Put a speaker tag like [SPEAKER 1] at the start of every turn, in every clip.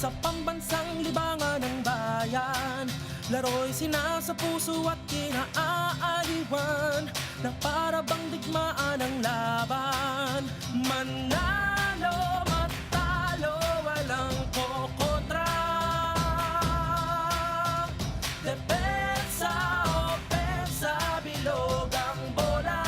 [SPEAKER 1] sa pambansang libangan ng bayan. Laro'y sinasa puso at kinaaaliwan, na para bang digmaan ang laban. Manalo, matalo, walang kokontra. Depensa, opensa, bilog ang bola.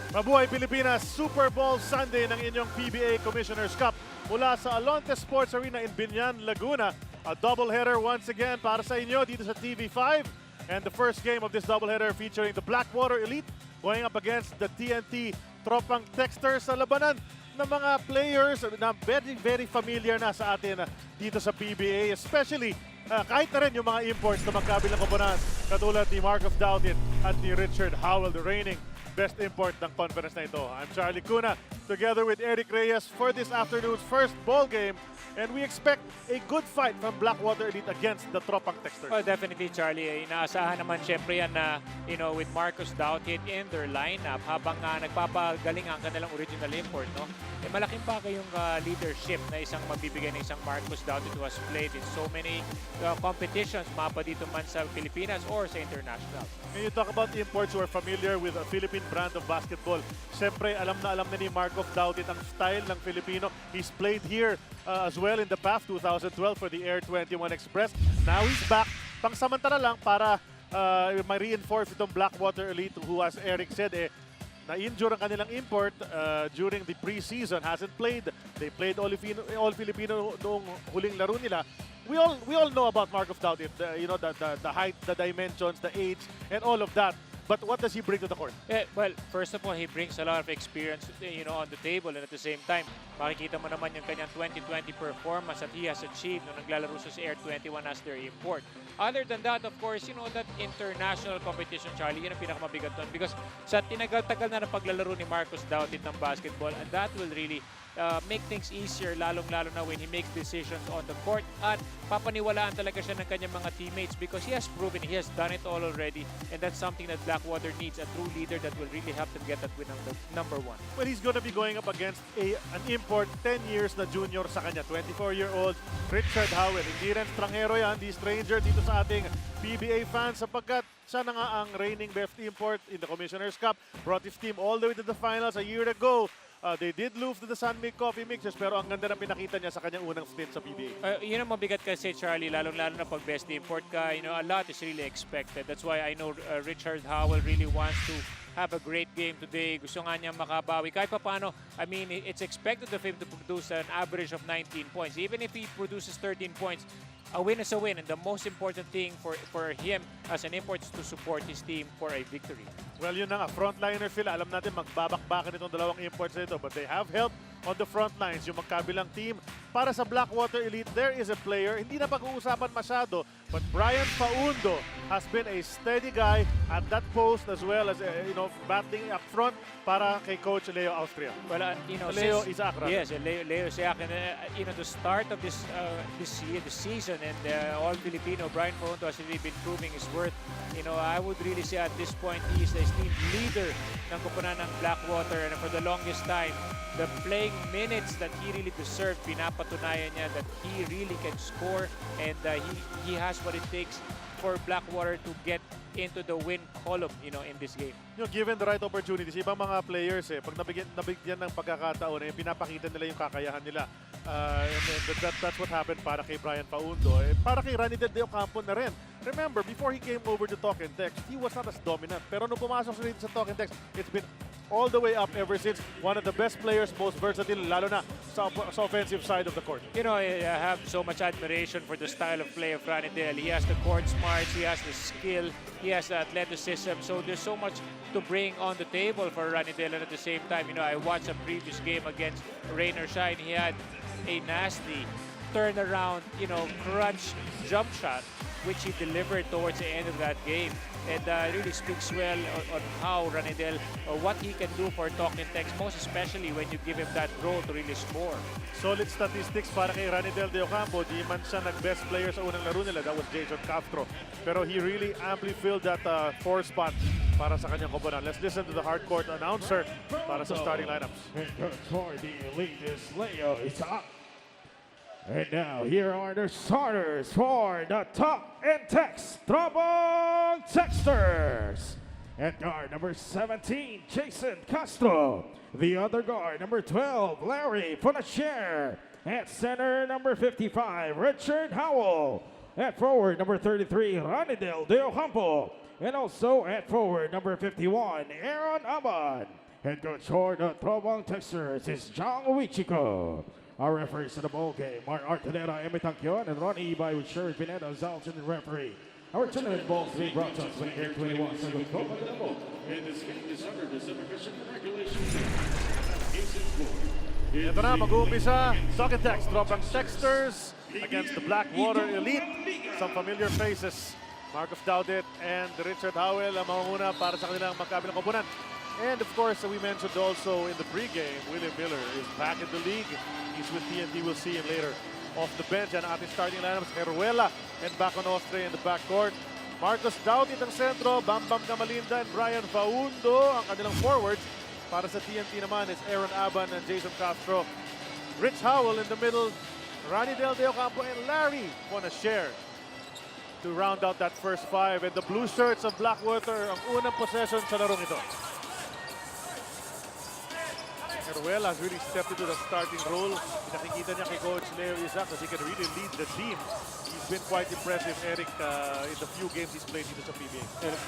[SPEAKER 2] Mabuhay Pilipinas, Super Bowl Sunday ng inyong PBA Commissioner's Cup mula sa Alonte Sports Arena in Binyan, Laguna. A doubleheader once again para sa inyo dito sa TV5. And the first game of this doubleheader featuring the Blackwater Elite going up against the TNT Tropang Texters sa labanan ng mga players na very familiar na sa atin dito sa PBA. Especially kahit na rin yung mga imports na magkabilang koponan katulad ni Mark of Doughtit at ni Richard Howell, the reigning best import ng conference na ito. I'm Charlie Cuna, together with Eric Reyes for this afternoon's first ball game. And we expect a good fight from Blackwater Elite against the Tropang Texters.
[SPEAKER 3] Well, definitely, Charlie. Inaasahan naman siyempre yan na, with Marcus Doughtit in their lineup habang nagpapagaling ang kanilang original import, no? Malaking bagay yung leadership na isang mabibigay ng isang Marcus Doughtit who has played in so many competitions, mapa dito man sa Pilipinas or sa international.
[SPEAKER 2] When you talk about imports who are familiar with a Philippine brand of basketball, siyempre alam na ni Mark of Doughtit ang style ng Filipino. He's played here as well in the PAF 2012 for the Air 21 Express. Now he's back. Pangsamantala lang para ma-reinforce itong Blackwater Elite who, as Eric said, na-injure ang kanilang import during the preseason. Hasn't played. They played all Filipino noong huling laro nila. We all know about Mark of Doughtit, the height, the dimensions, the age, and all of that. But what does he bring to the court?
[SPEAKER 3] Well, first of all, he brings a lot of experience, on the table, and at the same time, makikita mo naman yung kanyang 2020 performance that he has achieved nung naglalaro sa Air 21 as their import. Other than that, of course, that international competition, Charlie, yun ang pinakamabigat doon. Because sa tinagal-tagal na ng paglalaro ni Marcus Doughtit ng basketball, and that will really make things easier, lalong-lalo na when he makes decisions on the court. At papaniwalaan talaga siya ng kanyang mga teammates because he has proven, he has done it all already. And that's something that Blackwater needs, a true leader that will really help them get that win on the number one.
[SPEAKER 2] Well, he's going to be going up against an import 10 years na junior sa kanya, 24-year-old Richard Howell. Hindi rin stranghero yan, di stranger dito sa ating PBA fans sapagkat siya na nga ang reigning best import in the Commissioner's Cup. Brought his team all the way to the finals a year ago. They did lose to the Sunmilk Coffee Mixers pero ang ganda ng pinakita niya sa kanyang unang stint sa PBA.
[SPEAKER 3] Yun ang mabigat kasi, Charlie, lalong-lalo na pag best import ka, a lot is really expected. That's why I know Richard Howell really wants to have a great game today. Gusto nga niya makabawi. Kahit pa paano, it's expected of him to produce an average of 19 points. Even if he produces 13 points, a win is a win. And the most important thing for him as an import is to support his team for a victory.
[SPEAKER 2] Well, yun na nga. Frontliners sila. Alam natin magbabakbakan itong dalawang imports nito. But they have help on the front lines. Yung magkabilang team. Para sa Blackwater Elite, there is a player. Hindi na pag-uusapan masyado. But Brian Paundo has been a steady guy at that post as well as, battling up front para kay Coach Leo Austria.
[SPEAKER 3] Well,
[SPEAKER 2] Leo Isaac.
[SPEAKER 3] Yes, Leo Isaac. And, the start of this season and all Filipino, Brian Paundo has really been proving his worth. I would really say at this point, he is the esteemed leader ng koponan ng Blackwater. And for the longest time, the playing minutes that he really deserved, pinapatunayan niya that he really can score and he has what it takes for Blackwater to get into the win column, in this game.
[SPEAKER 2] Given the right opportunities, ibang mga players, pag nabigyan ng pagkakataon, pinapakita nila yung kakayahan nila. And that's what happened para kay Brian Paundo. Para kay Ranidel De Ocampo na rin. Remember, before he came over to Talk and Text, he was not as dominant. Pero nung pumasok siya sa Talk and Text, it's been all the way up ever since. One of the best players, most versatile, lalo na sa offensive side of the court.
[SPEAKER 3] I have so much admiration for the style of play of Ranidel. He has the court smarts, he has the skill, he has the athleticism. So there's so much to bring on the table for Ranidel. And at the same time, I watched a previous game against Rainer Shine. He had a nasty turnaround, crunch jump shot, which he delivered towards the end of that game. And really speaks well on how Ranidel, what he can do for Talk and Text, most especially when you give him that role to really score.
[SPEAKER 2] Solid statistics para kay Ranidel De Ocampo. Di man siya nag-best player sa unang laro nila. That was Jason Castro. Pero he really amply filled that 4 spot para sa kanyang koponan. Let's listen to the hardcourt announcer para sa starting lineups.
[SPEAKER 4] And good for the elite is Leo Isaac. And now here are the starters for the Talk and Text Trabong Texters. At guard number 17, Jason Castro. The other guard, number 12, Larry Fonacher. At center, number 55, Richard Howell. At forward, number 33, Ranidel De Ocampo. And also at forward, number 51, Aaron Abad. Head coach for the Trabong Texters is John Wichiko. Our referees to the ball game are Artenera Emitangkion and Ronnie Ibay with Sherry Pineda as alternate referee. Our tournament balls being brought to us by Air 21 Second Copa de Demo. And this game is under the supervision and regulations.
[SPEAKER 2] Ito na, mag-uumpisa. Talk and Text, Trabong Texters against the Blackwater Elite. Some familiar faces. Marcos Daudit and Richard Howell ang mangunguna para sa kanilang magkabilang koponan. And of course, we mentioned also in the pregame, William Miller is back in the league. He's with TNT. We'll see him later. Off the bench, and ating starting lineups, Heruela and Bacon Ostre in the backcourt. Marcos Daudit ang sentro, Bambam Gamalinda and Brian Faundo ang kanilang forwards. Para sa TNT naman is Aaron Aban and Jason Castro. Rich Howell in the middle, Ranidel De Ocampo and Larry Fonacher to round out that first five. And the blue shirts of Blackwater ang unang possession sa larong ito. Heruela has really stepped into the starting role. Nakikita niya kay Coach Leo Isaac that he can really lead the team. He's been quite impressive, Eric, in the few games he's played dito sa PBA.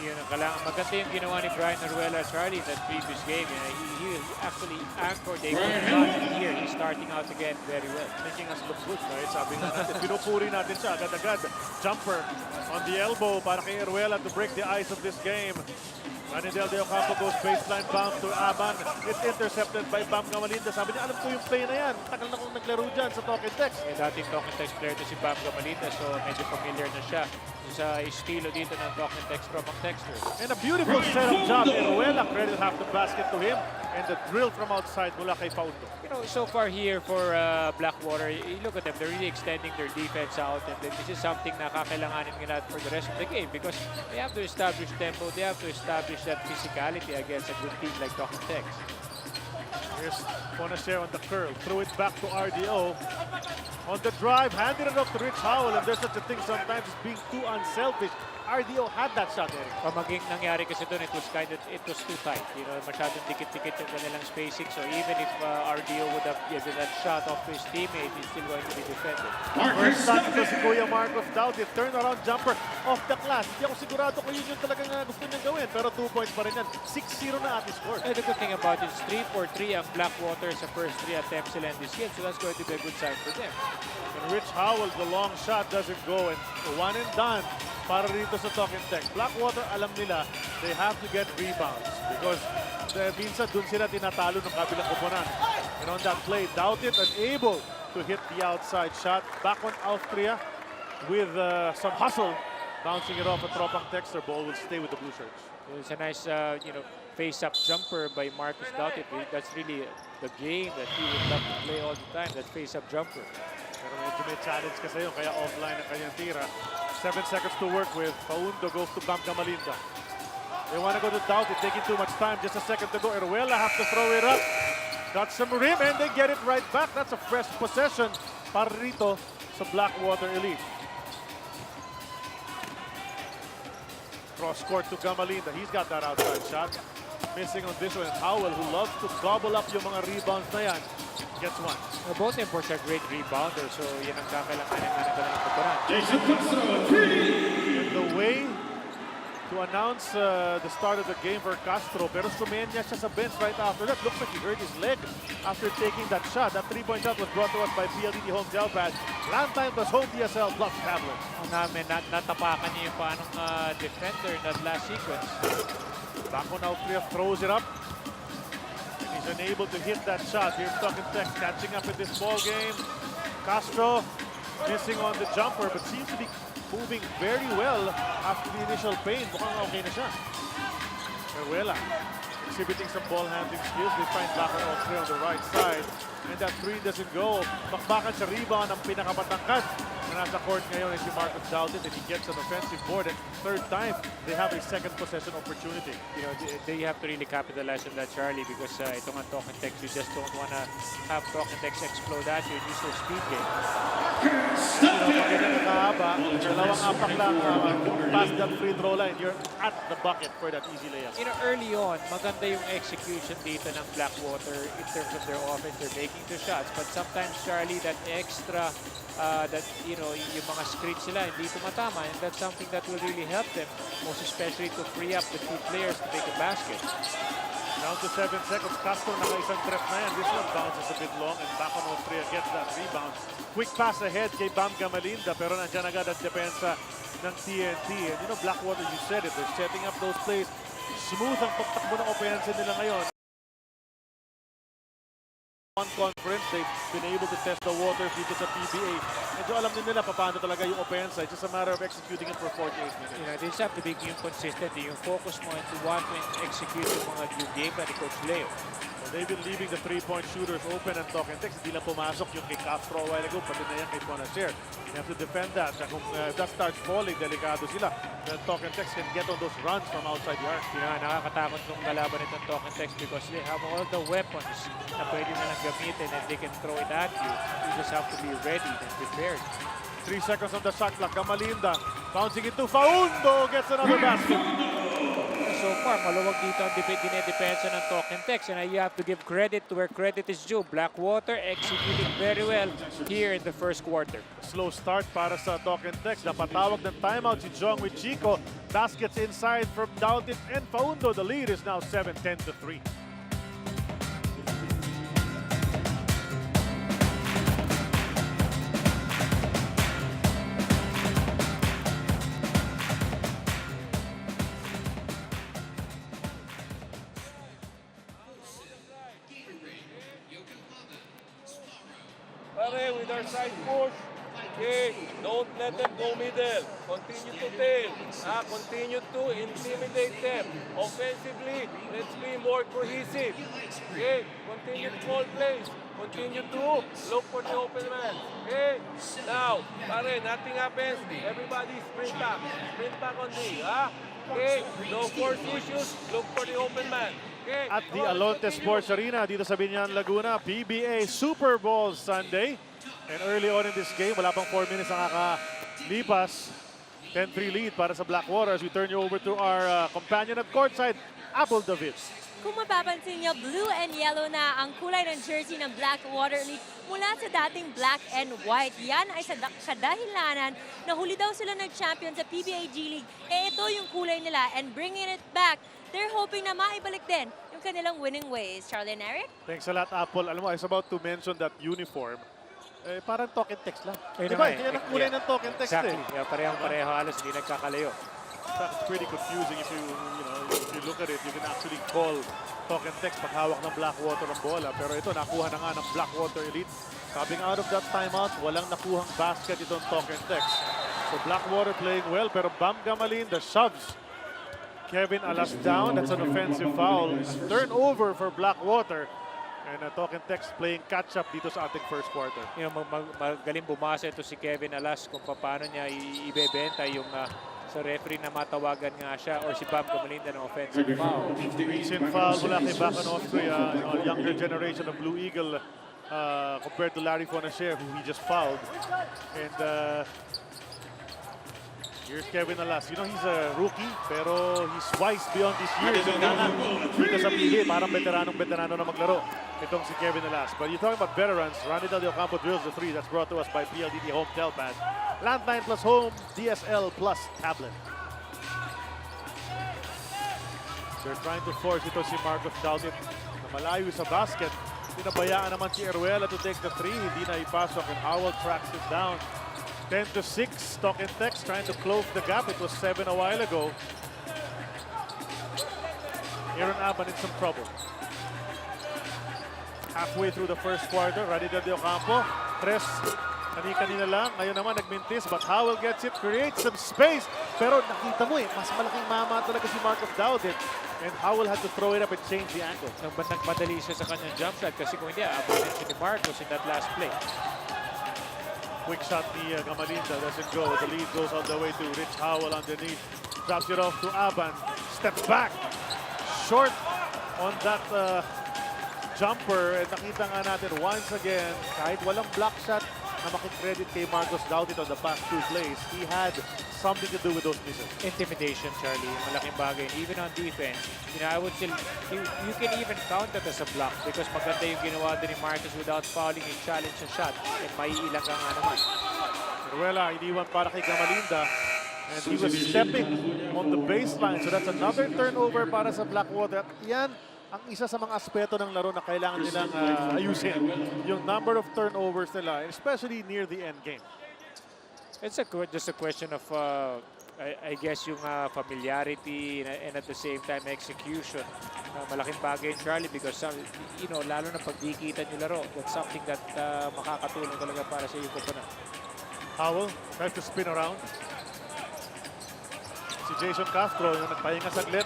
[SPEAKER 3] Yun ang kailangan. Maganda yung ginawa ni Brian Heruela, Charlie, in that previous game. He actually anchored a good run here. He's starting out again very well.
[SPEAKER 2] Making us look good, right? Sabi nga natin, pinupuri natin siya agad-agad. Jumper on the elbow para kay Heruela to break the ice of this game. Ranidel De Ocampo goes baseline bomb to Aban. It's intercepted by Bam Gamalinda. Sabi niya, alam ko yung play na yan. Tagal na kong naglaro dyan sa Talk and Text.
[SPEAKER 3] Dating Talk and Text player to si Bam Gamalinda, so medyo familiar na siya sa estilo dito ng Talk and Text Trabong Texters.
[SPEAKER 2] And a beautiful setup job. Heruela credit half the basket to him. And the drill from outside mula kay Faundo.
[SPEAKER 3] You know, so far here for Blackwater, you look at them, they're really extending their defense out, and then this is something na kakailanganin nila for the rest of the game because they have to establish tempo, they have to establish that physicality against a good team like Talk and Text.
[SPEAKER 2] Here's Fonacher on the curl. Threw it back to RDO. On the drive, handed it off to Rich Howell, and there's such a thing sometimes as being too unselfish. RDO had that shot, Eric.
[SPEAKER 3] Maging nangyari kasi doon, it was too tight. You know, masyadong dikit-dikit yung kanilang spacing. So even if RDO would have given that shot off to his teammate, he's still going to be defended.
[SPEAKER 2] First shot ito si Kuya Marcos Daudit. Turnaround jumper off the glass. Hindi ako sigurado kung yun yung talagang gusto niyang gawin. Pero 2 points pa rin yan. 6-0 na ating score.
[SPEAKER 3] And the good thing about it is 3 for 3 ang Blackwater sa first 3 attempts sila in this game. So that's going to be a good sign for them.
[SPEAKER 2] And Rich Howell, the long shot doesn't go. And one and done para rito sa Talk and Text. Blackwater, alam nila, they have to get rebounds because minsan dun sila tinatalo ng kabilang koponan. And on that play, Daudit unable to hit the outside shot. Back on Austria with some hustle. Bouncing it off a Trabong Texter. Ball will stay with the blue shirts.
[SPEAKER 3] It's a nice, face-up jumper by Marcus Daudit. That's really the game that he would love to play all the time, that face-up jumper.
[SPEAKER 2] Pero medyo may challenge kasi yun, kaya offline ang kanyang tira. 7 seconds to work with. Faundo goes to Bam Gamalinda. They want to go to Daudit, taking too much time. Just a second to go. Heruela have to throw it up. Got some rim and they get it right back. That's a fresh possession para rito sa Blackwater Elite. Cross court to Gamalinda. He's got that outside shot. Missing on this one. Howell, who loves to gobble up yung mga rebounds na yan, gets one.
[SPEAKER 3] Both imports are great rebounders, so yan ang kakailanganin na ng koponan.
[SPEAKER 2] And the way to announce the start of the game for Castro, pero sumenya siya sa bench right after that. Looks like he hurt his leg after taking that shot. That 3-point shot was brought to us by PLDT Home Gel Pad. Landtime plus Home DSL plus tablet.
[SPEAKER 3] Natapakan niya yung paanong defender in that last sequence.
[SPEAKER 2] Back on Austria throws it up. And he's unable to hit that shot. Here's Talk and Text catching up in this ball game. Castro missing on the jumper, but seems to be moving very well after the initial pain. Mukhang okay na siya. Heruela exhibiting some ball handling skills. They find Blackwater off three on the right side. And that three doesn't go. Bakbakan sa rebound ang pinakamatangkad na nasa court ngayon ay si Marcus Doughton, and he gets an offensive board. And third time, they have a second possession opportunity.
[SPEAKER 3] You know, they have to really capitalize on that, Charlie, because ito nga Talking Tex, you just don't want to have Talking Tex explode at you and use their speed game.
[SPEAKER 2] Pag ganyan nakahaba, dalawang apak lang past that free throw line, you're at the bucket for that easy layup.
[SPEAKER 3] You know, early on, maganda yung execution dito ng Blackwater in terms of their offense. They're making the shots, but sometimes, Charlie, that extra, that you know, yung mga screens sila hindi tumatama, and that's something that will really help them, most especially to free up the two players to make a basket.
[SPEAKER 2] Down to 7 seconds. Castro naka-isang trap na yan. This one bounces a bit long, and back on Austria gets that rebound. Quick pass ahead kay Bam Gamalinda, pero nandiyan agad ang depensa ng TNT. And you know, Blackwater, you said it, they're setting up those plays. Smooth ang pagtakbo ng offense nila ngayon. On conference, they've been able to test the waters dito sa PBA. Medyo alam din nila paano talaga yung offense. It's just a matter of executing it for 48 minutes.
[SPEAKER 3] You know, they just have to be consistent. Yung focus mo into want to execute yung mga new game ni Coach Leo.
[SPEAKER 2] So they've been leaving the three-point shooters open and Talking Tex. Hindi lang pumasok yung kay Castro a while ago, pati na yan kay Bonacer. You have to defend that. Kung that starts falling, delikado sila. Then Talking Tex can get on those runs from outside the arc.
[SPEAKER 3] You know, nakakatakot nung kalaban itong Talking Tex because they have all the weapons na pwede na lang gamitin and they can throw it at you. You just have to be ready and prepared.
[SPEAKER 2] 3 seconds on the shot clock. Gamalinda bouncing into Faundo. Gets another basket.
[SPEAKER 3] So far, maluwag dito ang dinedepensa ng Talking Tex, and you have to give credit to where credit is due. Blackwater executing very well here in the first quarter.
[SPEAKER 2] Slow start para sa Talking Tex. Napatawag ng timeout si Jong with Chico. Baskets inside from Doughton and Faundo. The lead is now 7-10 to 3.
[SPEAKER 5] Pare, with our side push. Okay, don't let them go middle. Continue to tail. Continue to intimidate them. Offensively, let's be more cohesive. Okay, continue small plays. Continue to look for the open man. Okay, now, pare, nothing happens. Everybody sprint back. Sprint back on D. Okay, no force issues. Look for the open man. Okay.
[SPEAKER 2] At the Alonte Sports Arena dito sa Binyan, Laguna, PBA Super Bowl Sunday. And early on in this game, wala pang 4 minutes ang kakalipas. 10-3 lead para sa Blackwater as we turn you over to our companion at courtside, Apple David.
[SPEAKER 6] Kung mapapansin niyo, blue and yellow na ang kulay ng jersey ng Blackwater League mula sa dating black and white. Yan ay sa kadahilanan na huli daw sila nag-champion sa PBA G League. Ito yung kulay nila, and bringing it back, they're hoping na maibalik din yung kanilang winning ways. Charlie and Eric?
[SPEAKER 2] Thanks a lot, Apple. Alam mo, I was about to mention that uniform. Parang Talking Tex lang.
[SPEAKER 3] Ayun
[SPEAKER 2] Diba?
[SPEAKER 3] naman,
[SPEAKER 2] Kaya ang kulay ng Talking Tex
[SPEAKER 3] exactly. Yeah, parehong-pareho halos, hindi nagkakalayo.
[SPEAKER 2] It's pretty confusing if you look at it. You can actually call Talking Tex pag hawak ng Blackwater ang bola. Pero ito, nakuha na nga ng Blackwater Elite. Coming out of that timeout, walang nakuhang basket itong Talking Tex. So Blackwater playing well, pero Bam Gamalinda shoves Kevin Alas down. That's an offensive foul. Turnover for Blackwater. And Talking Tex playing catch-up dito sa ating first quarter.
[SPEAKER 3] You know, magaling bumasa ito si Kevin Alas kung paano niya ibebenta yung sa referee na matawagan nga siya or si Bam Gamalinda ng offensive foul.
[SPEAKER 2] Recent foul mula kay Bacan Austria, younger generation of Blue Eagle compared to Larry Fonacher, who he just fouled. And here's Kevin Alas. You know, he's a rookie, pero he's wise beyond his years. Dito sa PBA, parang veteranong-veterano na maglaro. Itong si Kevin Alas. But you're talking about veterans. Randy Del Campo drills the three. That's brought to us by PLDT Home Telpad. Landline plus home, DSL plus tablet. They're trying to force ito si Marcus Doughton na malayo sa basket. Pinabayaan naman si Eruela to take the three. Hindi na ipasok, and Howell tracks it down. 10-6, Talking Tex trying to close the gap. It was 7 a while ago. Aaron Aban in some trouble. Halfway through the first quarter, Randy Del Campo. Tres, kani-kanina lang. Ngayon naman nagmintis, but Howell gets it, creates some space. Pero nakita mo mas malaking mama talaga si Marcus Doughton. and Howell had to throw it up and change the angle.
[SPEAKER 3] Nagmadali siya sa kanyang jump shot kasi kung hindi, abutin siya ni Marcos in that last play.
[SPEAKER 2] Quick shot ni Gamalinda doesn't go. The lead goes all the way to Rich Howell underneath. Drops it off to Aban. Steps back. Short on that jumper. And nakita nga natin once again, kahit walang block shot na makikredit kay Marcos Gautit on the past 2 plays, he had something to do with those misses.
[SPEAKER 3] Intimidation, Charlie, malaking bagay. Even on defense, I would still, you can even count that as a block because maganda yung ginawa din ni Marcos without fouling and challenge a shot. And maiilang ka nga naman.
[SPEAKER 2] Ruela, iniwan para kay Gamalinda. And he was stepping on the baseline. So that's another turnover para sa Blackwater. At yan ang isa sa mga aspeto ng laro na kailangan nilang ayusin. Yung number of turnovers nila, especially near the end game.
[SPEAKER 3] It's just a question of, I guess, yung familiarity and at the same time execution. Malaking bagay, Charlie, because lalo na pag dikitan yung laro, that's something that makakatulong talaga para sa iyo koponan.
[SPEAKER 2] Howell tries to spin around. Si Jason Castro yung nagpahinga saglit.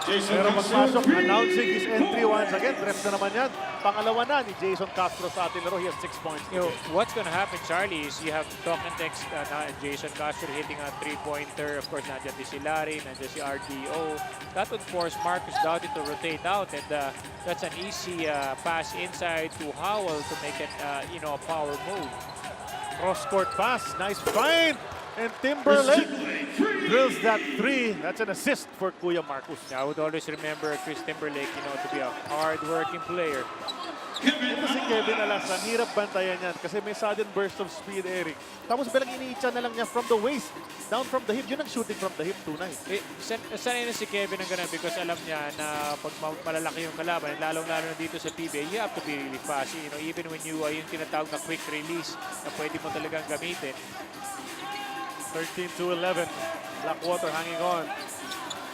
[SPEAKER 2] Pero magpasok, announcing his entry once again. Reps na naman yan. Pangalawa na ni Jason Castro sa ating laro. He has 6 points.
[SPEAKER 3] What's going to happen, Charlie, is you have talk and text Jason Castro hitting a 3-pointer. Of course, nandiyan si Larry, nandiyan si RDO. That would force Marcus Gautit to rotate out. And that's an easy pass inside to Howell to make it, a power move.
[SPEAKER 2] Cross-court pass. Nice find. And Timberlake drills that 3. That's an assist for Kuya Marcus.
[SPEAKER 3] I would always remember Chris Timberlake, to be a hard-working player.
[SPEAKER 2] Ito si Kevin Alasan, hirap bantayan yan kasi may sudden burst of speed, Eric. Tapos bilang iniitsa na lang niya from the waist, down from the hip. Yun ang shooting from the hip, tunay.
[SPEAKER 3] Sanay na si Kevin ng ganun because alam niya na pag malalaki yung kalaban, lalong-lalo na dito sa PBA, you have to be really fast. Even when you yung tinatawag na quick release na pwede mo talagang gamitin.
[SPEAKER 2] 13-11. Blackwater hanging on.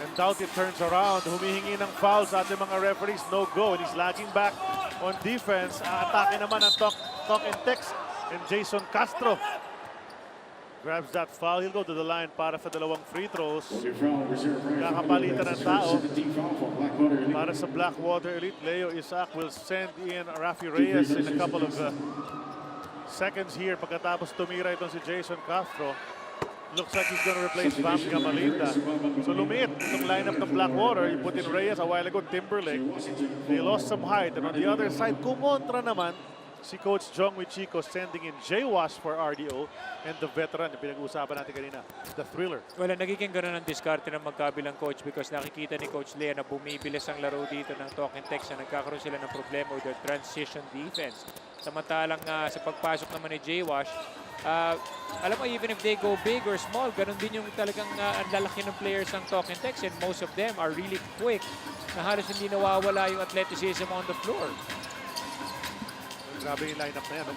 [SPEAKER 2] And Doughty turns around. Humihingi ng foul sa ating mga referees. No go. And he's lagging back on defense. Atake naman ang talk and text. And Jason Castro grabs that foul. He'll go to the line para sa dalawang free throws. Kakapalitan ng tao. Para sa Blackwater Elite, Leo Isaac will send in Rafi Reyes in a couple of seconds here. Pagkatapos tumira itong si Jason Castro. Looks like he's going to replace Bam Gamalinda. So lumiit itong lineup ng Blackwater. You put in Reyes a while ago, Timberlake. They lost some height. And on the other side, kumontra naman si Coach Jong Wichico sending in Jay Wash for RDO and the veteran na pinag-uusapan natin kanina, the Thriller.
[SPEAKER 3] Well, nagiging ganun ang diskarte ng magkabilang coach because nakikita ni Coach Lea na bumibilis ang laro dito ng talk and text na nagkakaroon sila ng problema with their transition defense. Samantalang sa pagpasok naman ni Jay Wash, alam mo, even if they go big or small, ganun din yung talagang ang lalaki ng players ng talk and text and most of them are really quick na halos hindi nawawala yung athleticism on the floor.
[SPEAKER 2] Grabe yung lineup na yan. No?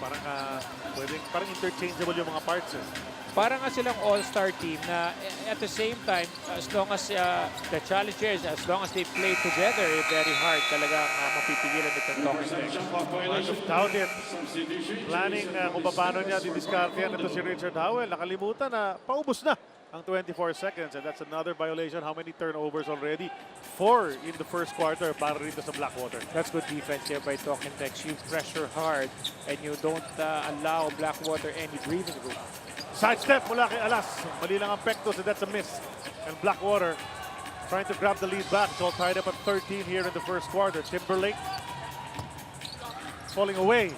[SPEAKER 2] Parang interchangeable yung mga parts.
[SPEAKER 3] Parang nga silang all-star team na at the same time, as long as the challengers, as long as they play together, very hard talagang mapipigilan itong talk and text.
[SPEAKER 2] Marcus Gautit planning kung paano niya didiskarte yan. Ito si Richard Howell. Nakalimutan na paubos na ang 24 seconds. And that's another violation. How many turnovers already? 4 in the first quarter para rito sa Blackwater.
[SPEAKER 3] That's good defense here by talk and text. You pressure hard and you don't allow Blackwater any breathing room.
[SPEAKER 2] Sidestep mula kay Alas. Mali lang ang pekto, so that's a miss. And Blackwater trying to grab the lead back. It's all tied up at 13 here in the first quarter. Timberlake falling away.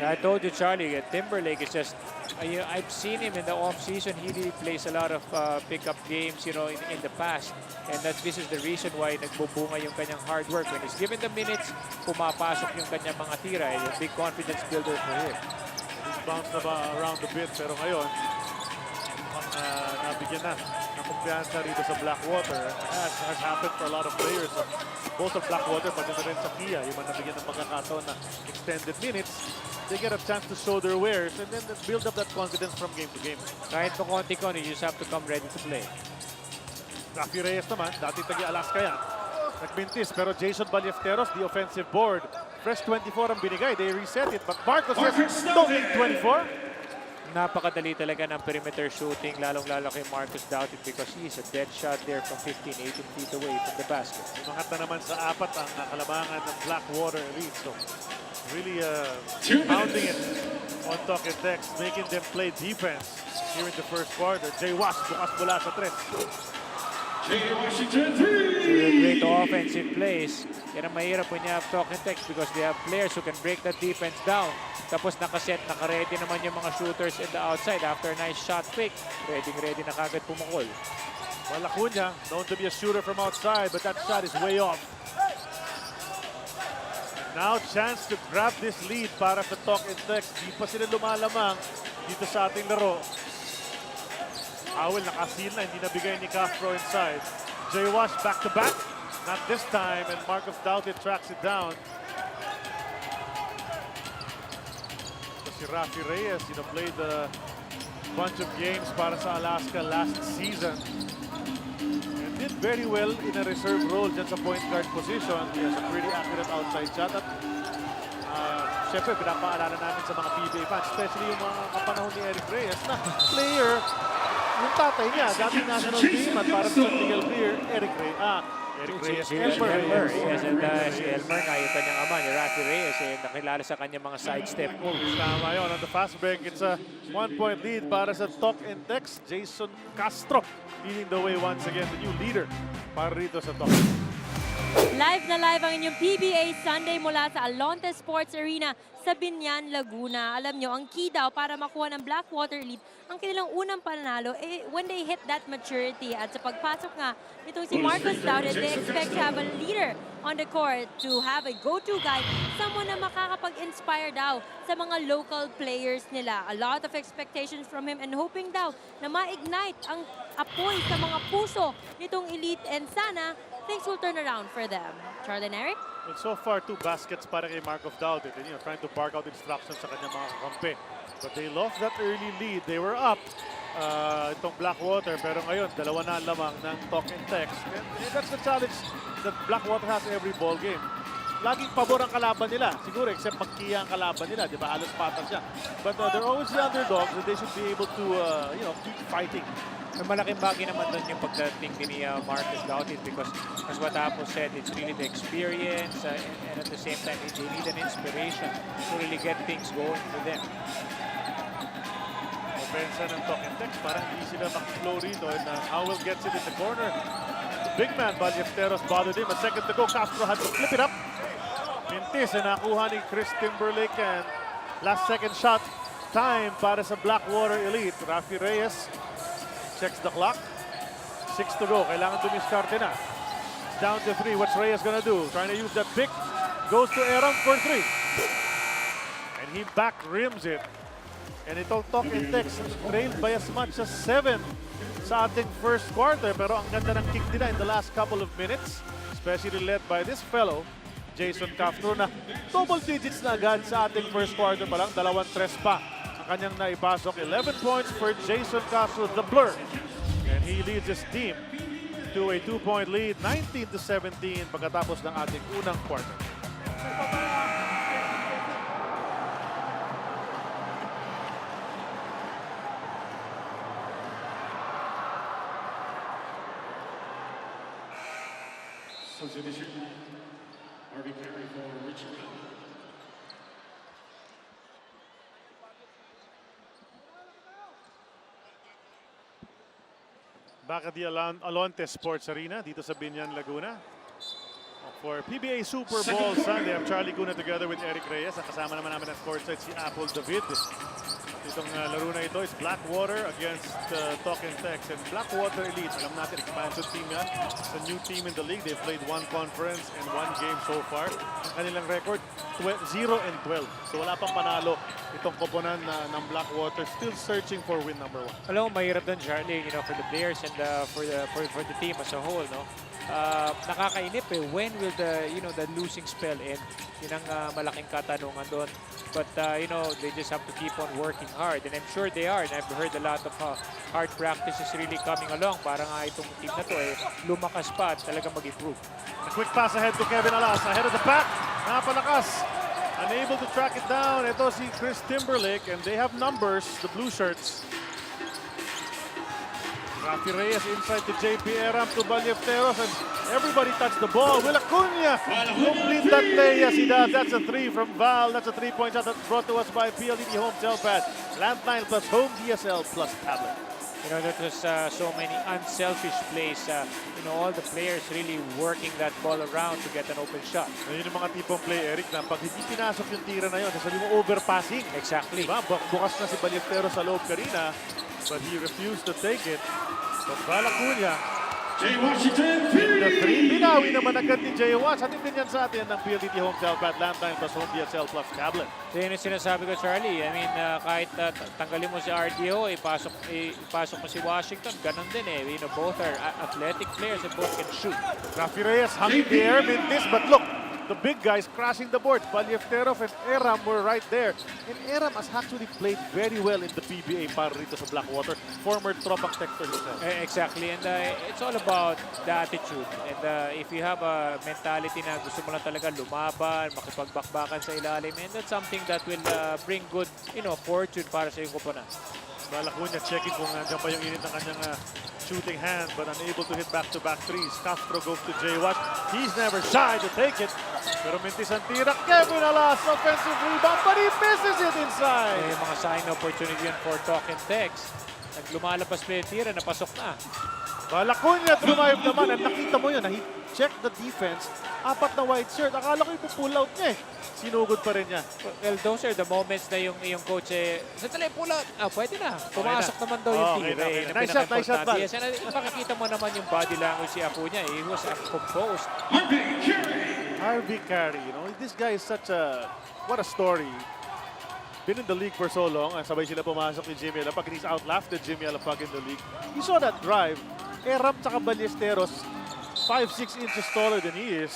[SPEAKER 3] I told you, Charlie, Timberlake is just, I've seen him in the off-season. He really plays a lot of pickup games, in the past. And this is the reason why nagbubunga yung kanyang hard work. When he's given the minutes, pumapasok yung kanyang mga tira. A big confidence builder for him.
[SPEAKER 2] He's bounced na ba around a bit, pero ngayon, nabigyan na ng kumpiyansa rito sa Blackwater. As has happened for a lot of players. Both of Blackwater, pati na rin sa Kia, yung mga nabigyan ng pagkakataon na extended minutes, they get a chance to show their wares and then build up that confidence from game to game.
[SPEAKER 3] Kahit pa konti-konti, you just have to come ready to play.
[SPEAKER 2] Rafi Reyes naman, dati tagi-Alaska yan. Nagmintis, pero Jason Ballesteros, the offensive board. Fresh 24 ang binigay. They reset it, but Marcos has stolen 24.
[SPEAKER 3] napakadali talaga ng perimeter shooting, lalong-lalo kay Marcus Doughty because he's a dead shot there from 15, 18 feet away from the basket.
[SPEAKER 2] Umangat na naman sa 4 ang kalamangan ng Blackwater Elite. So, really pounding it on Talk and Text, making them play defense here in the first quarter. Jay Wash bukas mula sa 3.
[SPEAKER 3] Great offensive plays. Yan ang mahirap when you have Talk and Text because they have players who can break that defense down. Tapos nakaset, nakaready naman yung mga shooters in the outside after a nice shot fake. Ready na kagad pumukol.
[SPEAKER 2] Well, Acuna, known to be a shooter from outside, but that shot is way off. Now, chance to grab this lead para sa Talk and Text. Di pa sila lumalamang dito sa ating laro. Awel nakasil na, hindi nabigay ni Castro inside. Jay Wash back to back. Not this time, and Marcus Doughty tracks it down. So si Rafi Reyes, played a bunch of games para sa Alaska last season. And did very well in a reserve role dyan sa point guard position. He has a pretty accurate outside shot. At syempre, pinapaalala namin sa mga PBA fans, especially yung mga kapanahon ni Eric Reyes na player. Yung tatay niya, dating national team at para sa legal player, Eric Reyes.
[SPEAKER 3] Elmer. Yes, and si Elmer nga, yung kanyang ama, ni Rafi Reyes, nakilala sa kanyang mga sidestep moves.
[SPEAKER 2] Tama yun. On the fast break, it's a 1-point lead para sa Talk and Text. Jason Castro leading the way once again, the new leader para rito sa Talk.
[SPEAKER 6] Live na live ang inyong PBA Sunday mula sa Alonte Sports Arena sa Binyan, Laguna. Alam nyo, ang key daw para makuha ng Blackwater Elite, ang kanilang unang panalo, when they hit that maturity. At sa pagpasok nga nitong si Marcus Doughty, they expect to have a leader on the court, to have a go-to guy, someone na makakapag-inspire daw sa mga local players nila. A lot of expectations from him and hoping daw na ma-ignite ang apoy sa mga puso nitong Elite, and sana things will turn around for them. Charlie and Eric?
[SPEAKER 2] Well, so far, 2 baskets para kay Marcus Doughty. And, trying to bark out instructions sa kanyang mga kakampi. But they lost that early lead. They were up itong Blackwater. Pero ngayon, 2 na lamang ng Talk and Text. And that's the challenge that Blackwater has every ball game. Laging pabor ang kalaban nila. Siguro, except magkiya ang kalaban nila. Di ba? Halos patas siya. But they're always the underdogs and they should be able to, keep fighting.
[SPEAKER 3] Ang malaking bagay naman doon yung pagdating ni Marcus Doughty because as what Apple said, it's really the experience and at the same time, they need an inspiration to really get things going for them.
[SPEAKER 2] Opensa ng Talk and Text, parang hindi sila makiflow rito. And Howell gets it in the corner. The big man, Ballesteros, bothered him. A second to go, Castro had to flip it up. Mintis, na nakuha ni Chris Timberlake. And last second shot, time para sa Blackwater Elite. Rafi Reyes checks the clock. 6 to go. Kailangan dumiskarte na. It's down to 3. What's Reyes gonna do? Trying to use that pick. Goes to Aram for 3. And he back rims it. And itong Talk and Text trailed by as much as 7 sa ating first quarter. Pero ang ganda ng kick nila in the last couple of minutes. Especially led by this fellow, Jason Castro, na double digits na agad sa ating first quarter pa lang. 2-3 pa kanyang naipasok. 11 points for Jason Castro, the Blur. And he leads his team to a 2-point lead, 19-17 pagkatapos ng ating unang quarter.
[SPEAKER 4] Substitution. RV carry for Richard.
[SPEAKER 2] Back at the Alonte Sports Arena dito sa Binyan, Laguna. For PBA Super Bowl Sunday, I'm Charlie Cuna together with Eric Reyes. Kasama naman namin ang courtside si Apple David. Itong laro na ito is Blackwater against Talk and Text. And Blackwater Elite, alam natin, expansion team yan. It's a new team in the league. They've played 1 conference and 1 game so far. Ang kanilang record, 0-12. So wala pang panalo itong koponan ng Blackwater. Still searching for win number 1.
[SPEAKER 3] Alam mo, mahirap doon, Charlie, for the players and for the team as a whole, no? Nakakainip when will the losing spell end? Yun ang malaking katanungan doon. But they just have to keep on working hard, and I'm sure they are. And I've heard a lot of hard practices really coming along para nga itong team na to lumakas pa at talagang mag-improve.
[SPEAKER 2] A quick pass ahead to Kevin Alas, ahead of the pack. Napalakas Unable to track it down. Ito si Chris Timberlake, and they have numbers, the blue shirts. Rafi Reyes inside to JP Eram to Ballesteros, and everybody touched the ball. Will Acuna complete that play? Yes, he does. That's a 3 from Val. That's a 3-point shot that's brought to us by PLDT Home Telpad. Landline plus home DSL plus tablet.
[SPEAKER 3] You know, that was so many unselfish plays. You know, all the players really working that ball around to get an open shot.
[SPEAKER 2] Yun yung mga tipong play, Eric, na pag hindi pinasok yung tira na yun, sabi mo overpassing.
[SPEAKER 3] Exactly.
[SPEAKER 2] Diba? Bukas na si Ballesteros sa loob kanina, but he refused to take it. But Val Acuna,
[SPEAKER 4] Jay Washington,
[SPEAKER 2] the 3. Binawi naman agad ni Jay Watts. Hatid din yan sa atin ng PLDT Home Telpad, Landline plus home DSL plus tablet.
[SPEAKER 3] So yun yung sinasabi ko, Charlie. I mean, kahit tanggalin mo si RDO, ipasok mo si Washington, ganun din eh. You know, both are athletic players and both can shoot.
[SPEAKER 2] Rafi Reyes hung in the air, this, but look, the big guys crashing the board. Ballesteros and Eram were right there. And Eram has actually played very well in the PBA para rito sa Blackwater. Former Tropak Texter himself.
[SPEAKER 3] Exactly, and it's all about the attitude. And if you have a mentality na gusto mo lang talaga lumaban, makipagbakbakan sa ilalim, and that's something that will bring good, you know, fortune para sa iyong koponan.
[SPEAKER 2] Val Acuna checking kung nandiyan pa yung init ng kanyang shooting hand, but unable to hit back-to-back threes. Castro goes to Jay Watt. He's never shy to take it. Pero mintis ang tira. Kevin Alas, offensive rebound, but he misses it inside.
[SPEAKER 3] Yung mga sign opportunity yun for talk and text. Nag lumalabas pa yung tira, napasok na.
[SPEAKER 2] Val Acuna trumayog naman, and nakita mo yun, he checked the defense. 4 na white shirt. Akala ko ipo-pull out niya eh. Sinugod pa rin niya.
[SPEAKER 3] Well, those are the moments na yung coach sandali, pull out. Pwede na. Pumasok naman daw yung
[SPEAKER 2] Okay,
[SPEAKER 3] tira.
[SPEAKER 2] okay.
[SPEAKER 3] Yun ang
[SPEAKER 2] Nice shot, nice shot,
[SPEAKER 3] pinaka-importante.
[SPEAKER 2] Val.
[SPEAKER 3] Yes, and makikita mo naman yung body language si Acuna. He was composed.
[SPEAKER 2] Harvey Carey, you know, this guy is such a, what a story. Been in the league for so long, sabay sila pumasok ni Jimmy Alapag, and he's outlasted Jimmy Alapag in the league. You saw that drive, Eram tsaka Ballesteros, 5-6 inches taller than he is.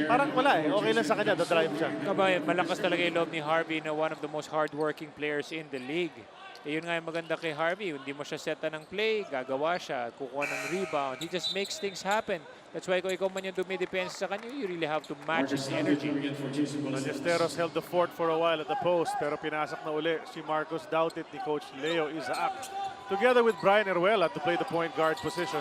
[SPEAKER 2] Parang wala eh, okay lang sa kanya, drive siya.
[SPEAKER 3] Kabay, malakas talaga yung loob ni Harvey na one of the most hardworking players in the league. Yun nga yung maganda kay Harvey, hindi mo siya seta ng play, gagawa siya, kukuha ng rebound. He just makes things happen. That's why kung ikaw man yung dumidepensa sa kanya, you really have to match his energy.
[SPEAKER 2] Ballesteros held the fort for a while at the post, pero pinasak na uli si Marcos Doutet ni Coach Leo Isaac, together with Brian Eruela to play the point guard position.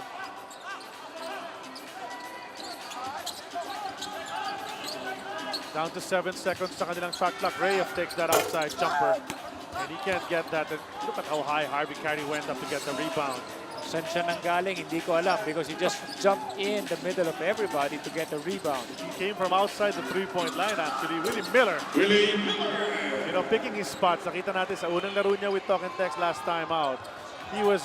[SPEAKER 2] Down to 7 seconds sa kanilang shot clock. Reyes takes that outside jumper, and he can't get that. And look at how high Harvey Carey went up to get the rebound.
[SPEAKER 3] Saan siya nanggaling, hindi ko alam because he just jumped in the middle of everybody to get the rebound.
[SPEAKER 2] He came from outside the three-point line actually. Willie Miller, you know, picking his spots. Nakita natin sa unang laro niya with Talk and Text last time out. He was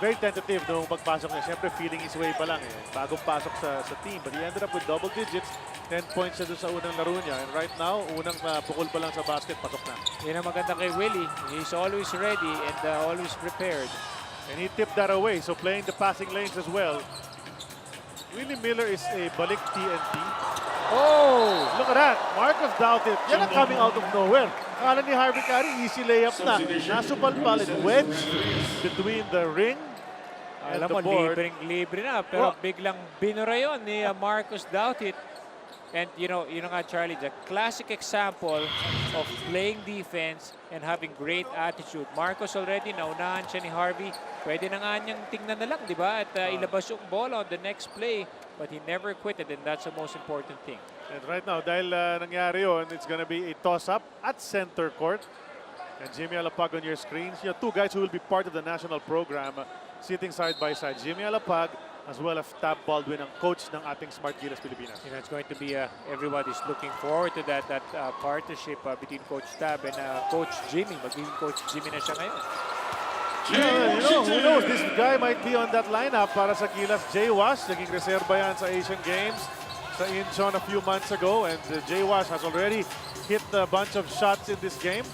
[SPEAKER 2] very tentative nung pagpasok niya. Siyempre feeling his way pa lang eh. Bagong pasok sa team. But he ended up with double digits. 10 points siya doon sa unang laro niya. And right now, unang pukol pa lang sa basket, pasok na.
[SPEAKER 3] Yan ang maganda kay Willie. He's always ready and always prepared.
[SPEAKER 2] And he tipped that away. So playing the passing lanes as well. Willie Miller is a balik TNT.
[SPEAKER 3] Oh!
[SPEAKER 2] Look at that. Marcos Doutet. Yan ang coming out of nowhere. Akala ni Harvey Carey, easy layup na. Nasupalpal and wedge between the ring and
[SPEAKER 3] Alam
[SPEAKER 2] the
[SPEAKER 3] mo,
[SPEAKER 2] board.
[SPEAKER 3] libre na. Pero biglang binura yun ni Marcos Doutet. And you know nga, Charlie, the classic example of playing defense and having great attitude. Marcos already, naunahan siya ni Harvey. Pwede na nga niyang tingnan na lang, di ba? At ilabas yung ball on the next play. But he never quitted, and that's the most important thing.
[SPEAKER 2] And right now, dahil nangyari yun, it's gonna be a toss-up at center court. And Jimmy Alapag on your screens. You have 2 guys who will be part of the national program sitting side by side. Jimmy Alapag as well as Tab Baldwin, ang coach ng ating Smart Gilas Pilipinas.
[SPEAKER 3] You know, it's going to be everybody's looking forward to that partnership between Coach Tab and Coach Jimmy. Magiging Coach Jimmy na siya ngayon.
[SPEAKER 2] You know, who knows? This guy might be on that lineup para sa Gilas. Jay Wash, naging reserva yan sa Asian Games sa Incheon a few months ago. And Jay Wash has already hit a bunch of shots in this game.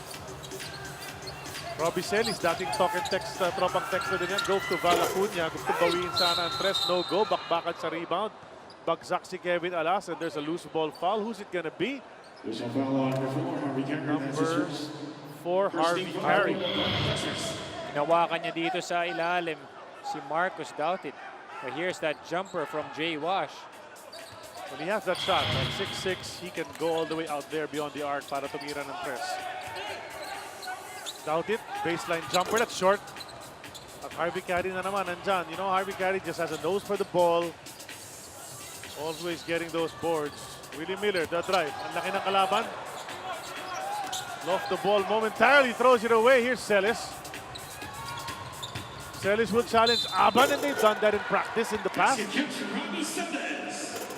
[SPEAKER 2] Robbie Celis, dating talk and text, tropang texter din yan. Goes to Val Acuna. Gusto bawiin sana ang tres. No go. Bakbakan sa rebound. Bagsak si Kevin Alas. And there's a loose ball foul. Who's it gonna be? Number 4, Harvey Carey.
[SPEAKER 3] Hinawakan niya dito sa ilalim si Marcos Doutet. But here's that jumper from Jay Wash.
[SPEAKER 2] When he has that shot, at 6'6", he can go all the way out there beyond the arc para tumira ng tres. Doubt it. Baseline jumper, that's short. At Harvey Carey na naman, nandyan. You know, Harvey Carey just has a nose for the ball. Always getting those boards. Willie Miller, the drive. Ang laki ng kalaban. Lost the ball momentarily, throws it away. Here's Celis. Celis will challenge Aban, and they've done that in practice in the past.
[SPEAKER 3] You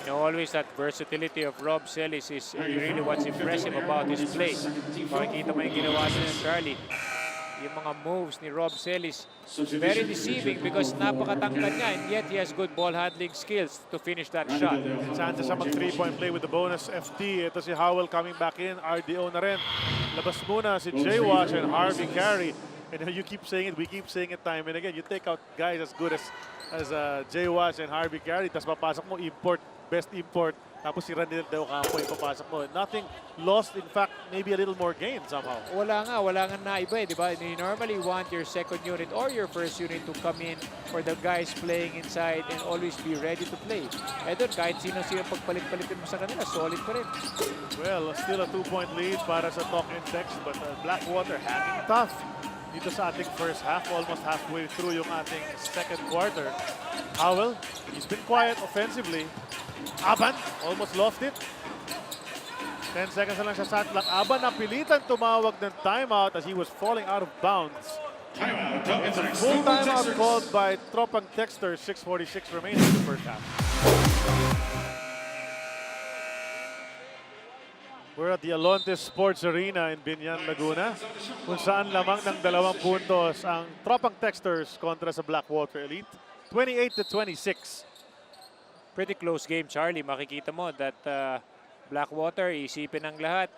[SPEAKER 3] know, always that versatility of Rob Celis is really what's impressive about his play. Makikita mo yung ginawa niya ng Charlie. Yung mga moves ni Rob Celis, very deceiving because napakatangkad niya and yet he has good ball handling skills to finish that shot.
[SPEAKER 2] Chance siya mag 3-point play with the bonus FT. Ito si Howell coming back in. RDO na rin. Labas muna si Jay Wash and Harvey Carey. And you keep saying it, we keep saying it time and again. You take out guys as good as Jay Wash and Harvey Carey, tapos papasok mo import, best import. Tapos si Randall Del Campo yung papasok mo. Nothing lost. In fact, maybe a little more gain somehow.
[SPEAKER 3] Wala nga naiba eh, di ba? You normally want your second unit or your first unit to come in for the guys playing inside and always be ready to play. Eh doon, kahit sino-sino pagpalit-palitin mo sa kanila, solid pa rin.
[SPEAKER 2] Well, still a 2-point lead para sa Talk and Text, but Blackwater hanging tough dito sa ating first half. Almost halfway through yung ating second quarter. Howell, he's been quiet offensively. Aban, almost lost it. 10 seconds na lang sa shot clock. Aban napilitan tumawag ng timeout as he was falling out of bounds. It's a full timeout called by Tropang Texter. 6:46 remaining in the first half. We're at the Alontes Sports Arena in Binyan, Laguna, kung saan lamang ng 2 puntos ang Tropang Texters kontra sa Blackwater Elite. 28-26.
[SPEAKER 3] Pretty close game, Charlie. Makikita mo that Blackwater, isipin ng lahat.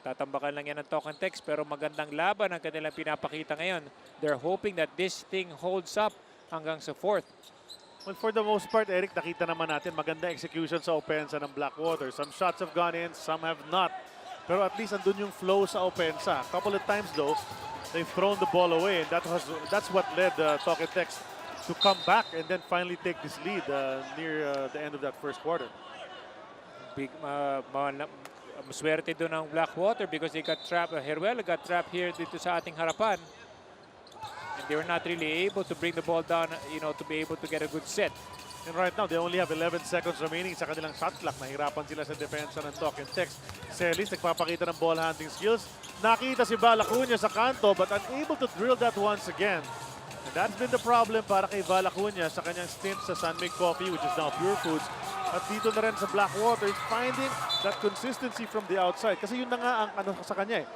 [SPEAKER 3] Tatambakan lang yan ng Talk and Text, pero magandang laban ang kanilang pinapakita ngayon. They're hoping that this thing holds up hanggang sa fourth.
[SPEAKER 2] Well, for the most part, Eric, nakita naman natin maganda execution sa opensa ng Blackwater. Some shots have gone in, some have not. Pero at least andun yung flow sa opensa. A couple of times though, they've thrown the ball away, and that's what led Talk and Text to come back and then finally take this lead near the end of that first quarter.
[SPEAKER 3] Big, maswerte doon ang Blackwater because they got trapped. Heruelo got trapped here dito sa ating harapan. And they were not really able to bring the ball down, you know, to be able to get a good set.
[SPEAKER 2] And right now, they only have 11 seconds remaining sa kanilang shot clock. Nahirapan sila sa depensa ng Talk and Text. Celis, nagpapakita ng ball handling skills. Nakita si Valacuña sa kanto but unable to drill that once again. And that's been the problem para kay Valacuña sa kanyang stint sa Sunmake Coffee, which is now Pure Foods. At dito na rin sa Blackwater, is finding that consistency from the outside. Kasi yun na nga ang ano sa kanya eh.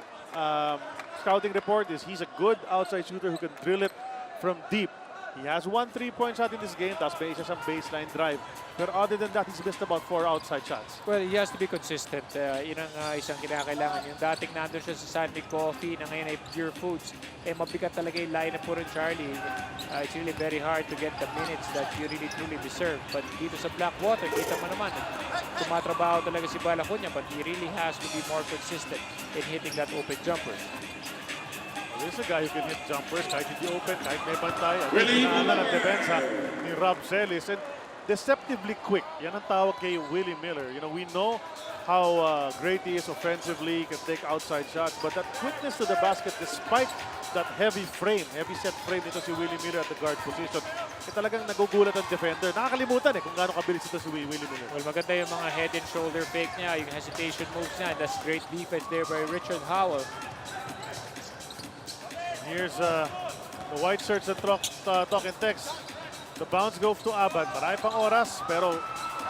[SPEAKER 2] Scouting report is he's a good outside shooter who can drill it from deep. He has 1 3-point shot in this game, tapos may isa siyang baseline drive. Pero other than that, he's missed about 4 outside shots.
[SPEAKER 3] Well, he has to be consistent. Yun ang isang kinakailangan. Yung dating nandun siya sa Sunday Coffee na ngayon ay Pure Foods. Eh, mabigat talaga yung lineup po rin, Charlie. It's really very hard to get the minutes that you really truly deserve. But dito sa Blackwater, kita mo naman, tumatrabaho talaga si Valacuña, but he really has to be more consistent in hitting that open jumper.
[SPEAKER 2] There's a guy who can hit jumpers kahit hindi open, kahit may bantay. At pinaalan ang depensa ni Rob Celis. And deceptively quick. Yan ang tawag kay Willie Miller. You know, we know how great he is offensively, can take outside shots. But that quickness to the basket, despite that heavy set frame nito si Willie Miller at the guard position, talagang nagugulat ang defender. Nakakalimutan kung gaano kabilis ito si Willie Miller.
[SPEAKER 3] Well, maganda yung mga head and shoulder fake niya, yung hesitation moves niya. That's great defense there by Richard Howell.
[SPEAKER 2] Here's the white shirts and Talk and Text. The bounce goes to Abad. Marami pang oras, pero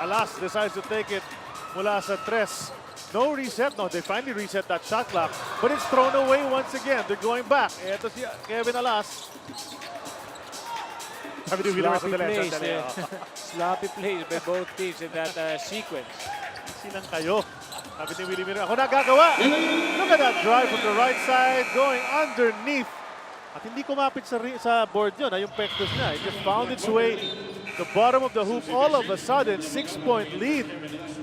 [SPEAKER 2] Alas decides to take it mula sa tres. No reset. No, they finally reset that shot clock. But it's thrown away once again. They're going back. Ito si Kevin Alas.
[SPEAKER 3] Sloppy plays. Sloppy plays by both teams in that sequence.
[SPEAKER 2] Silang kayo. Sabi ni Willie Miller, ako nagagawa. Look at that drive from the right side going underneath. At hindi kumapit sa board yun, yung pectus niya. It just found its way the bottom of the hoop. All of a sudden, 6-point lead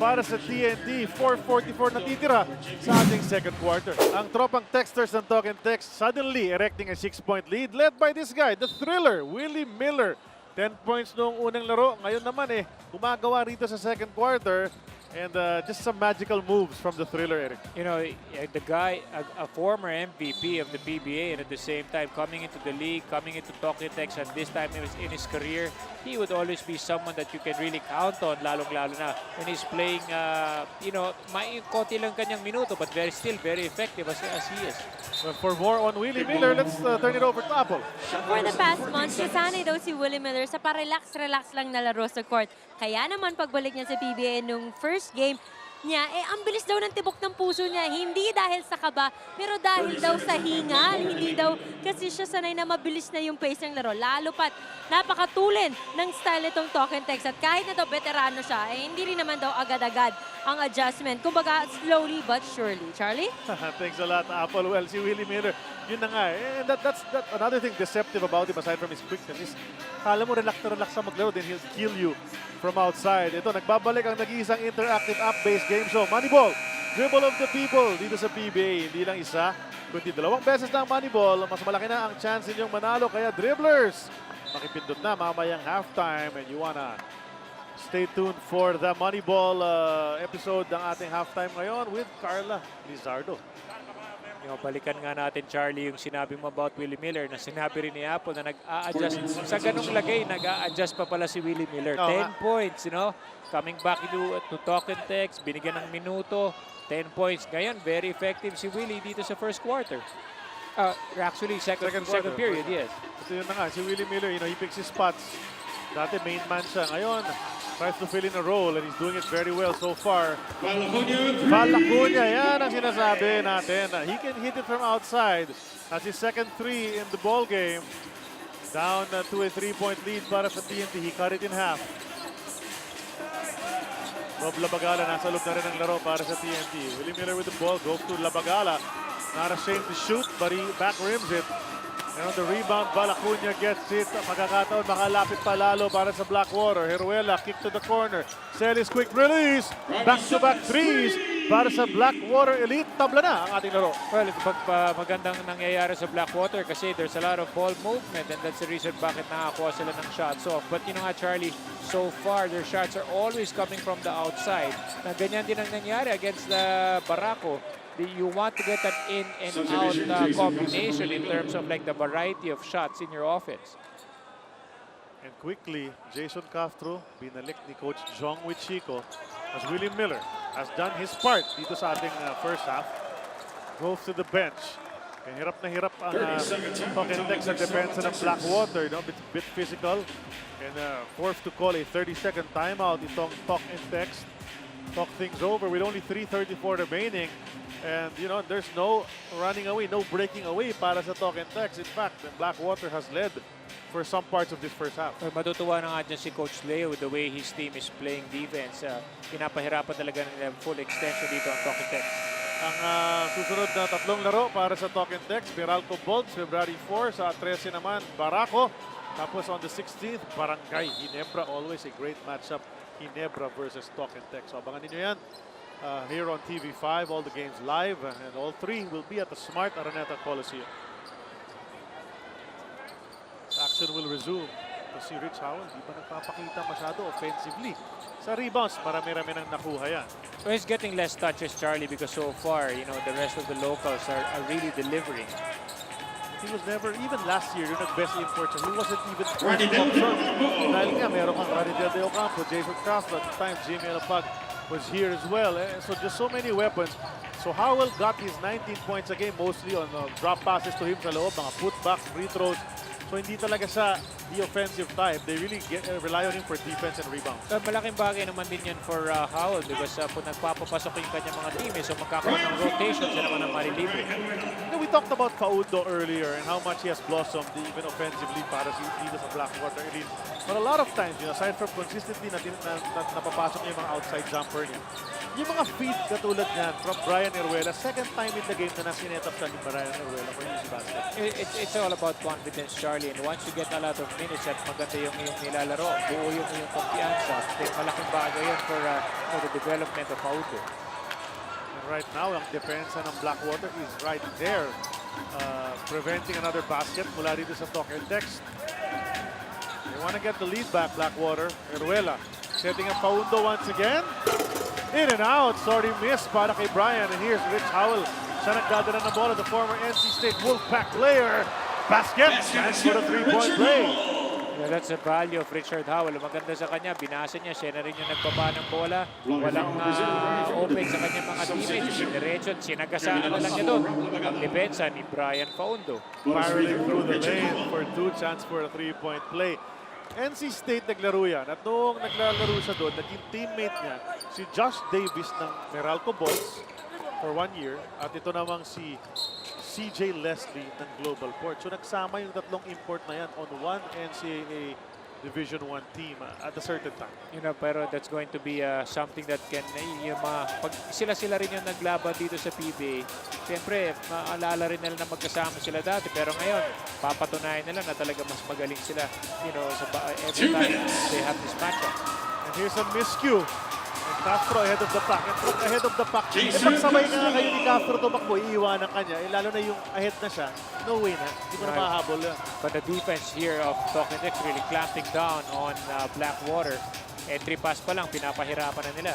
[SPEAKER 2] para sa TNT. 4:44 natitira sa ating second quarter. Ang Tropang Texters ng Talk and Text suddenly erecting a 6-point lead led by this guy, the thriller, Willie Miller. 10 points noong unang laro. Ngayon naman gumagawa rito sa second quarter. And just some magical moves from the Thriller, Eric.
[SPEAKER 3] You know, the guy, a former MVP of the PBA, and at the same time coming into the league, coming into Tokitex, and this time in his career, he would always be someone that you can really count on, lalong-lalo na when he's playing, you know, konti lang kanyang minuto, but still very effective as he is.
[SPEAKER 2] Well, for more on Willie Miller, let's turn it over to Apple.
[SPEAKER 6] For the past months, nasanay daw si Willie Miller sa pa-relax-relax lang na laro sa court. Kaya naman pagbalik niya sa PBA nung first game niya, ang bilis daw ng tibok ng puso niya. Hindi dahil sa kaba, pero dahil daw sa hingal. Hindi daw kasi siya sanay na mabilis na yung pace ng laro. Lalo pat napakatulin ng style nitong Tokitex. At kahit na daw veterano siya, hindi rin naman daw agad-agad ang adjustment. Kumbaga, slowly but surely. Charlie?
[SPEAKER 2] Thanks a lot, Apple. Well, si Willie Miller, yun na nga. And that's another thing deceptive about him aside from his quickness is, kala mo relax na relax sa maglaro, then he'll kill you from outside. Ito, nagbabalik ang nag-iisang interactive app-based game show. Moneyball, dribble of the people dito sa PBA. Hindi lang isa, kundi 2 beses na ang Moneyball. Mas malaki na ang chance ninyong manalo. Kaya dribblers, makipindot na mamayang halftime. And you wanna stay tuned for the Moneyball episode ng ating halftime ngayon with Carla Lizardo.
[SPEAKER 3] You know, balikan nga natin, Charlie, yung sinabi mo about Willie Miller na sinabi rin ni Apple na nag-a-adjust. Sa ganong lagay, nag-a-adjust pa pala si Willie Miller. 10 points, you know. Coming back to Tokitex, binigyan ng minuto, 10 points. Ngayon, very effective si Willie dito sa first quarter. Actually, second period, yes.
[SPEAKER 2] Ito yun na nga, si Willie Miller, you know, he picks his spots. Dati main man siya. Ngayon, tries to fill in a role and he's doing it very well so far. Valacuña, yan ang sinasabi natin. He can hit it from outside. That's his second 3 in the ball game. Down to a 3-point lead para sa TNT. He cut it in half. Bob Labagala nasa loob na rin ang laro para sa TNT. Willie Miller with the ball, goes to Labagala. Not ashamed to shoot, but he back rims it. And on the rebound, Valacuña gets it. Magkakataon, makalapit pa lalo para sa Blackwater. Heruela, kick to the corner. Celis, quick release. Back-to-back threes para sa Blackwater Elite. Tabla na ang ating laro.
[SPEAKER 3] Well, magandang nangyayari sa Blackwater kasi there's a lot of ball movement and that's the reason bakit nakakuha sila ng shots off. But you know nga, Charlie, so far their shots are always coming from the outside. Na ganyan din ang nangyari against the Barako. You want to get an in and out combination in terms of like the variety of shots in your offense.
[SPEAKER 2] And quickly, Jason Castro, binalik ni Coach Jong with Chico, as Willie Miller has done his part dito sa ating first half. Goes to the bench. And hirap na hirap ang Tokitex sa depensa ng Blackwater. You know, bit physical. And forced to call a 30-second timeout itong Tokitex. Talk things over with only 3:34 remaining. And, you know, there's no running away, no breaking away para sa Tokitex. In fact, Blackwater has led for some parts of this first half.
[SPEAKER 3] Matutuwa na nga dyan si Coach Leo with the way his team is playing defense. Pinapahirapan talaga ng full extension dito ang Tokitex.
[SPEAKER 2] Ang susunod na 3 laro para sa Tokitex, Meralco Bolts, February 4. Sa 13 naman, Barako. Tapos on the 16th, Barangay Ginebra. Always a great matchup, Ginebra versus Tokitex. So abangan ninyo yan. Here on TV5, all the games live, and all 3 will be at the Smart Araneta Coliseum. Action will resume. Si Rich Howell, di ba nagpapakita masyado offensively? Sa rebounds, marami-rami nang nakuha yan.
[SPEAKER 3] So he's getting less touches, Charlie, because so far, you know, the rest of the locals are really delivering.
[SPEAKER 2] He was never, even last year, yung nag-best import siya, he wasn't even first option. Dahil nga, meron kang Radidel de Ocampo, Jason Castro, at the time, Jimmy Alapag was here as well. So just so many weapons. So Howell got his 19 points a game, mostly on drop passes to him sa loob, mga putbacks, free throws. So hindi talaga siya the offensive type. They really rely on him for defense and rebounds.
[SPEAKER 3] Malaking bagay naman din yan for Howell because kung nagpapapasok yung kanyang mga team, so magkakaroon ng rotation siya naman ang malilibre.
[SPEAKER 2] You know, we talked about Faudo earlier and how much he has blossomed even offensively para dito sa Blackwater Elite. But a lot of times, you know, aside from consistently napapasok niya yung mga outside jumper niya, yung mga feed katulad niyan from Brian Heruela, second time in the game na nasinetap siya ni Brian Heruela for UC Basket.
[SPEAKER 3] It's all about confidence, Charlie. And once you get a lot of minutes at maganda yung nilalaro, buo yung kumpiyansa, then malaking bagay yun for the development of Faudo.
[SPEAKER 2] And right now, ang depensa ng Blackwater is right there, preventing another basket mula dito sa Tokitex. They want to get the lead back, Blackwater. Heruela setting up Faudo once again. In and out. Sorry, miss para kay Brian. And here's Rich Howell. Siya nagdadala ng bola. The former NC State Wolfpack player. Basket. And for the three-point play.
[SPEAKER 3] Yeah, that's the value of Richard Howell. Maganda sa kanya, binasa niya, siya na rin yung nagbaba ng bola. Walang open sa kanyang mga teammates. Diretso, sinagasaan na lang niya doon. Ang depensa ni Brian Faundo.
[SPEAKER 2] Barreling through the lane for two. Chance for a three-point play. NC State naglaro yan. At noong naglalaro siya doon, naging teammate niya si Josh Davis ng Meralco Bulls for 1 year. At ito namang si CJ Leslie ng Global Port. So nagsama yung tatlong import na yan on one NCAA Division 1 team at a certain time.
[SPEAKER 3] You know, pero that's going to be something that can, yung mga, pag sila rin yung naglaban dito sa PBA, siyempre, maalala rin nila na magkasama sila dati. Pero ngayon, papatunayan nila na talaga mas magaling sila, you know, every time they have this matchup.
[SPEAKER 2] And here's a miscue. And Castro ahead of the pack. And from ahead of the pack, pagsabay nga kayo ni Castro tumakbo, iiwanan kanya. Lalo na yung ahead na siya, no way na. Hindi mo na mahahabol yan.
[SPEAKER 3] But the defense here of Talking Dex really clamping down on Blackwater. Entry pass pa lang, pinapahirapan na nila.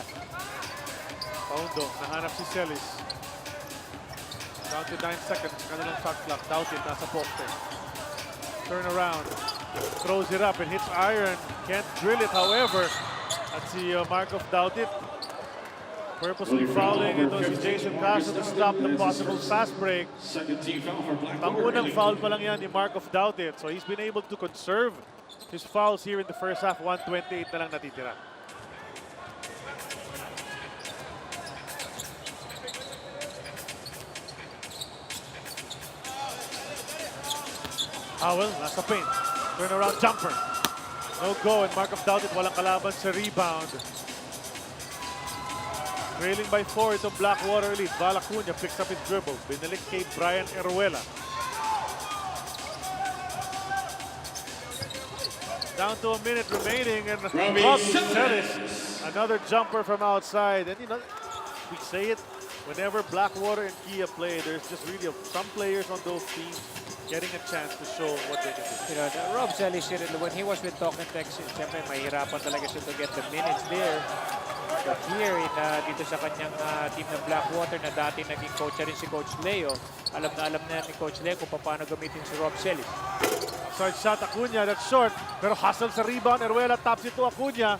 [SPEAKER 2] Paundo, nahanap si Celis. Down to 9 seconds, kanilang shot clock. Doughty, nasa poste. Turn around, throws it up and hits iron. Can't drill it, however. At si Markov Doughty purposely fouling ito si Jason Castro to stop the possible fast break. Pangunang foul pa lang yan ni Markov Doughty. So he's been able to conserve his fouls here in the first half. 128 na lang natitira. Howell, nasa paint. Turnaround jumper. No go, and Markov Doughty walang kalaban sa rebound. Trailing by 4 itong Blackwater lead. Valacuña picks up his dribble. Binalik kay Brian Eruela. Down to a minute remaining, and another jumper from outside. And you know, we say it whenever Blackwater and Kia play, there's just really some players on those teams getting a chance to show what they can do.
[SPEAKER 3] You know, Rob Celis, when he was with Talking Dex, siyempre mahirapan talaga siya to get the minutes there. But here, dito sa kanyang team ng Blackwater na dati naging coach rin si Coach Leo, alam na ni Coach Leo kung paano gamitin si Rob Celis.
[SPEAKER 2] Side shot Acuña, that's short. Pero hustle sa rebound, Eruela taps ito Acuña.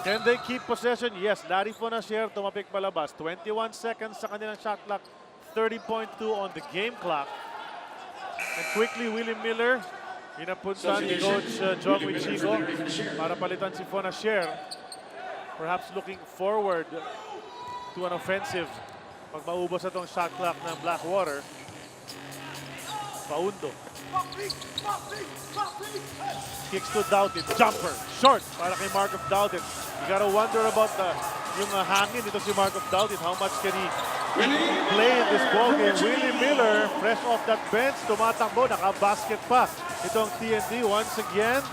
[SPEAKER 2] Can they keep possession? Yes, Larry Fonasier tumapik palabas. 21 seconds sa kanilang shot clock. 30.2 on the game clock. And quickly, Willie Miller, pinapuntan ni Coach John Wichigo para palitan si Fonasier. Perhaps looking forward to an offensive pag maubos itong shot clock ng Blackwater. Paundo. Kicks to Doughty. Jumper. Short para kay Markov Doughty. You gotta wonder about yung hangin nito si Markov Doughty. How much can he play in this ballgame? Willie Miller, fresh off that bench, tumatakbo, naka-basket pa. Itong TNT once again.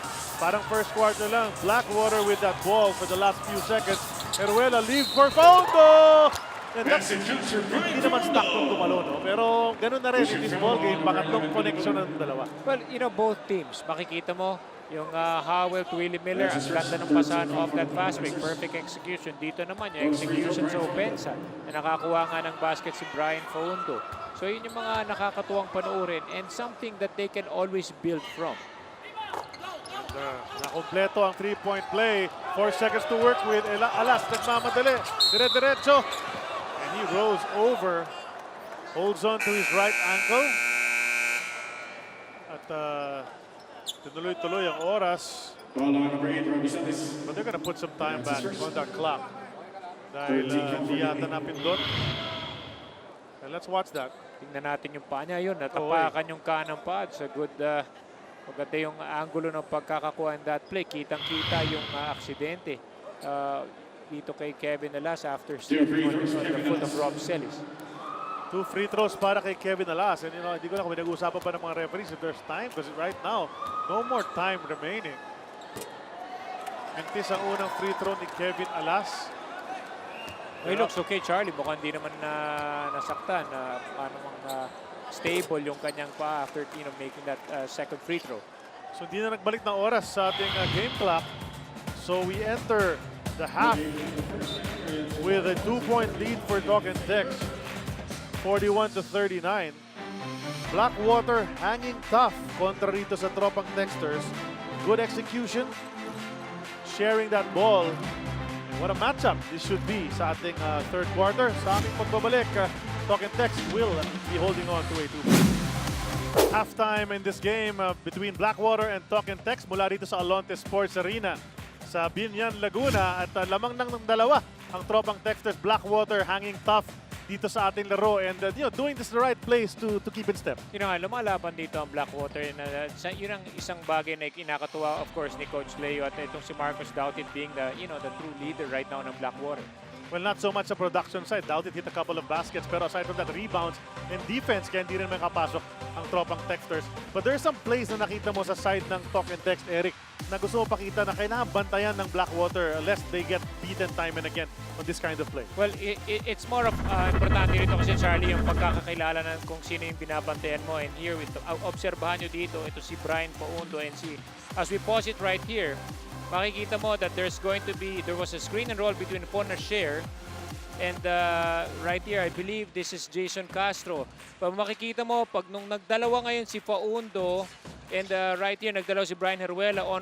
[SPEAKER 2] Parang first quarter lang. Blackwater with that ball for the last few seconds. Eruela leaves for Paundo! And that's, hindi naman stock nung tumalo, no? Pero ganun na rin in this ballgame, pangatlong connection ng dalawa.
[SPEAKER 3] Well, you know, both teams, makikita mo, yung Howell to Willie Miller, ang ganda ng pasahan off that fast break. Perfect execution. Dito naman, yung execution sa opensa na nakakuha nga ng basket si Brian Faundo. So yun yung mga nakakatuwang panoorin and something that they can always build from.
[SPEAKER 2] Nakompleto ang three-point play. 4 seconds to work with. Alas, nagmamadali. Dire-diretso. And he rolls over. Holds on to his right ankle. At tinuloy-tuloy ang oras. But they're gonna put some time back on that clock. Dahil di yata napindot. And let's watch that.
[SPEAKER 3] Tingnan natin yung paa niya yun. Natapakan yung kanang paa. It's a good, maganda yung angulo ng pagkakakuha in that play. Kitang-kita yung aksidente dito kay Kevin Alas after stepping on the foot of Rob Celis.
[SPEAKER 2] 2 free throws para kay Kevin Alas. And you know, hindi ko na kung pinag-uusapan pa ng mga referees if there's time. Because right now, no more time remaining. Mintis ang unang free throw ni Kevin Alas.
[SPEAKER 3] It looks okay, Charlie. Mukhang hindi naman nasaktan. Paano stable yung kanyang pa after making that second free throw.
[SPEAKER 2] So hindi na nagbalik na oras sa ating game clock. So we enter the half with a 2-point lead for Talk and Text, 41-39. Blackwater hanging tough kontra rito sa tropang Texters. Good execution, sharing that ball. And what a matchup this should be sa ating third quarter. Sa aming pagbabalik, Talk and Text will be holding on to a 2-point. Halftime in this game between Blackwater and Talk and Text mula rito sa Alonte Sports Arena sa Binyan, Laguna. At lamang ng dalawa ang tropang Texters. Blackwater hanging tough dito sa ating laro and doing this the right place to keep in step.
[SPEAKER 3] Lumalaban dito ang Blackwater na yun ang isang bagay na kinakatuwa of course ni Coach Leo at itong si Marcus Doughtit being the true leader right now ng Blackwater.
[SPEAKER 2] Well, not so much sa production side. Doughtit hit a couple of baskets pero aside from that, rebounds and defense kaya hindi rin makapasok ang tropang Texters. But there's some plays na nakita mo sa side ng Talk and Text, Eric, na gusto mo pakita na kailangan bantayan ng Blackwater lest they get beaten time and again on this kind of play.
[SPEAKER 3] Well, it's more of importante rito kasi Charlie yung pagkakakilala ng kung sino yung binabantayan mo. And here, obserbahan nyo dito, ito si Brian Paundo and as we pause it right here, makikita mo that there was a screen and roll between Pona Share and right here, I believe this is Jason Castro. Pag makikita mo, pag nung nagdalawa ngayon si Paundo and right here, nagdalawa si Brian Heruela on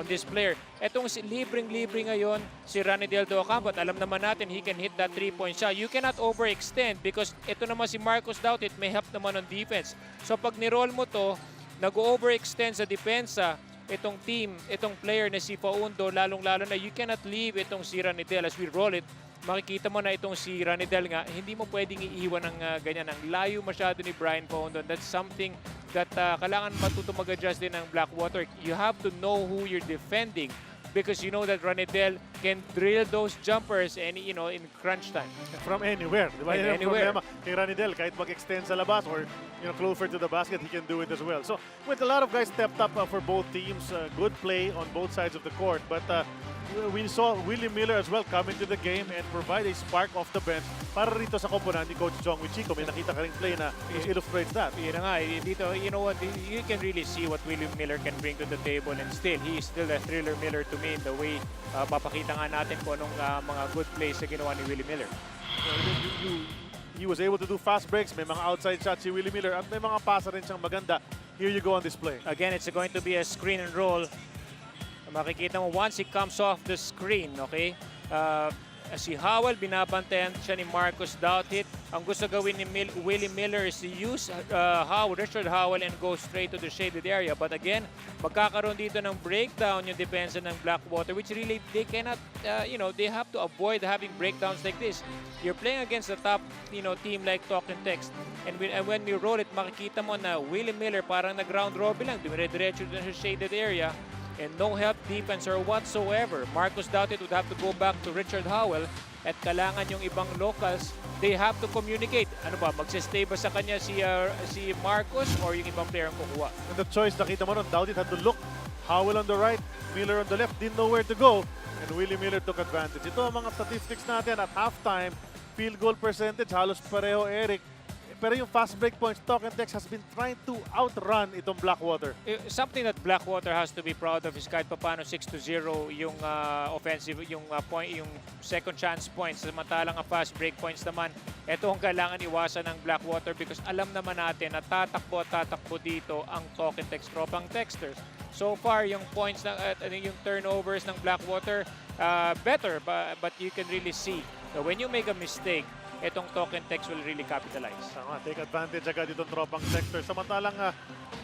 [SPEAKER 3] this player. Etong libreng-libre ngayon si Ranidel Docampo at alam naman natin he can hit that 3-point shot. You cannot overextend because ito naman si Marcus Doughtit may help naman on defense. So pag ni-roll mo to, nag-overextend sa depensa, itong player na si Paundo, lalong-lalo na you cannot leave itong si Ranidel. As we roll it, makikita mo na itong si Ranidel nga, hindi mo pwedeng iiwan ng ganyan. Ang layo masyado ni Brian Paundo. That's something that kailangan matuto mag-adjust din ng Blackwater. You have to know who you're defending because you know that Ranidel can drill those jumpers in crunch time.
[SPEAKER 2] From anywhere. Diba? Yan ang
[SPEAKER 3] Anywhere.
[SPEAKER 2] problema kay Ranidel. Kahit mag-extend sa labas or closer to the basket, he can do it as well. So, with a lot of guys stepped up for both teams, good play on both sides of the court. But we saw Willie Miller as well come into the game and provide a spark off the bench para rito sa koponan ni Coach Jong Wichico. May nakita ka ring play na which illustrates that.
[SPEAKER 3] Yun na nga, dito, you know what, you can really see what Willie Miller can bring to the table and still, he is still a thriller Miller to me in the way papakita nga natin kung anong mga good plays na ginawa ni Willie Miller.
[SPEAKER 2] He was able to do fast breaks, may mga outside shots si Willie Miller at may mga pasa rin siyang maganda. Here you go on this play.
[SPEAKER 3] Again, it's going to be a screen and roll. Makikita mo once he comes off the screen, okay? Si Howell, binabantayan siya ni Marcus Doughtit. Ang gusto gawin ni Willie Miller is to use Richard Howell and go straight to the shaded area. But again, magkakaroon dito ng breakdown yung depensa ng Blackwater, which really they cannot, they have to avoid having breakdowns like this. You're playing against a top, team like Talk and Text. And when we roll it, makikita mo na Willie Miller parang nag-round robin lang, dumire-diretso dun sa shaded area. And no help defense or whatsoever. Marcus Doughtit would have to go back to Richard Howell at kailangan yung ibang locals, they have to communicate. Ano ba, magsistay ba sa kanya si Marcus or yung ibang player ang kukuha?
[SPEAKER 2] And the choice, nakita mo nun, Doughtit had to look. Howell on the right, Miller on the left, didn't know where to go. And Willie Miller took advantage. Ito ang mga statistics natin at halftime. Field goal percentage, halos pareho, Eric. Pero yung fast break points, Talk and Text has been trying to outrun itong Blackwater.
[SPEAKER 3] Something that Blackwater has to be proud of is kahit paano 6-0 yung offensive, yung second chance points. Samantalang ang fast break points naman, ito ang kailangan iwasan ng Blackwater because alam naman natin na tatakbo dito ang Talk and Text tropang Texters. So far, yung points, yung turnovers ng Blackwater, better, but you can really see that when you make a mistake, itong Talk and Text will really capitalize.
[SPEAKER 2] Tama, take advantage agad itong tropang Texter. Samantalang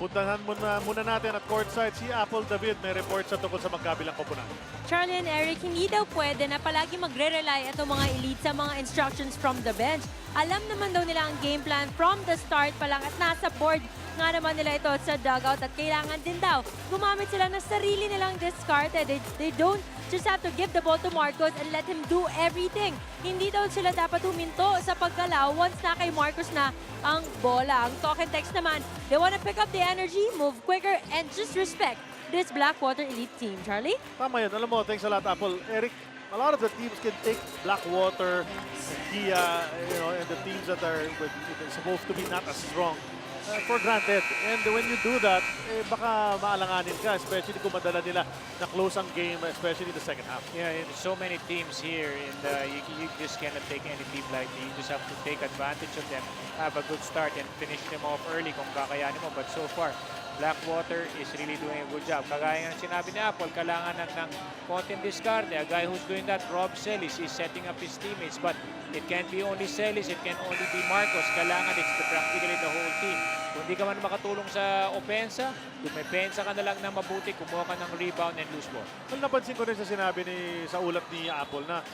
[SPEAKER 2] puntahan muna natin at courtside si Apple David. May report sa tungkol sa magkabilang koponan.
[SPEAKER 6] Charlie and Eric, hindi daw pwede na palagi magre-rely itong mga elite sa mga instructions from the bench. Alam naman daw nila ang game plan from the start pa lang at nasa board nga naman nila ito sa dugout at kailangan din daw gumamit sila ng sarili nilang discard. They don't just have to give the ball to Marcus and let him do everything. Hindi daw sila dapat huminto sa paggalaw once na kay Marcus na ang bola. Ang Talk and Text naman, they want to pick up the energy, move quicker, and just respect this Blackwater elite team. Charlie?
[SPEAKER 2] Tama yun. Alam mo, thanks a lot, Apple. Eric, a lot of the teams can take Blackwater, Kia, and the teams that are supposed to be not as strong for granted. And when you do that, baka maalanganin ka, especially kung madala nila na close ang game, especially the second half.
[SPEAKER 3] Yeah, there's so many teams here, and you just cannot take any team lightly. You just have to take advantage of them, have a good start, and finish them off early kung kakayanin mo. But so far, Blackwater is really doing a good job. Kagaya ng sinabi ni Apple, kailangan ng konting diskarte. A guy who's doing that, Rob Celis, is setting up his teammates. But it can't be only Celis, it can only be Marcos. Kailangan it's practically the whole team. Kung di ka man makatulong sa opensa, dumepensa ka na lang na mabuti, kumuha ka ng rebound and loose ball.
[SPEAKER 2] Well, napansin ko rin sa sinabi sa ulat ni Apple na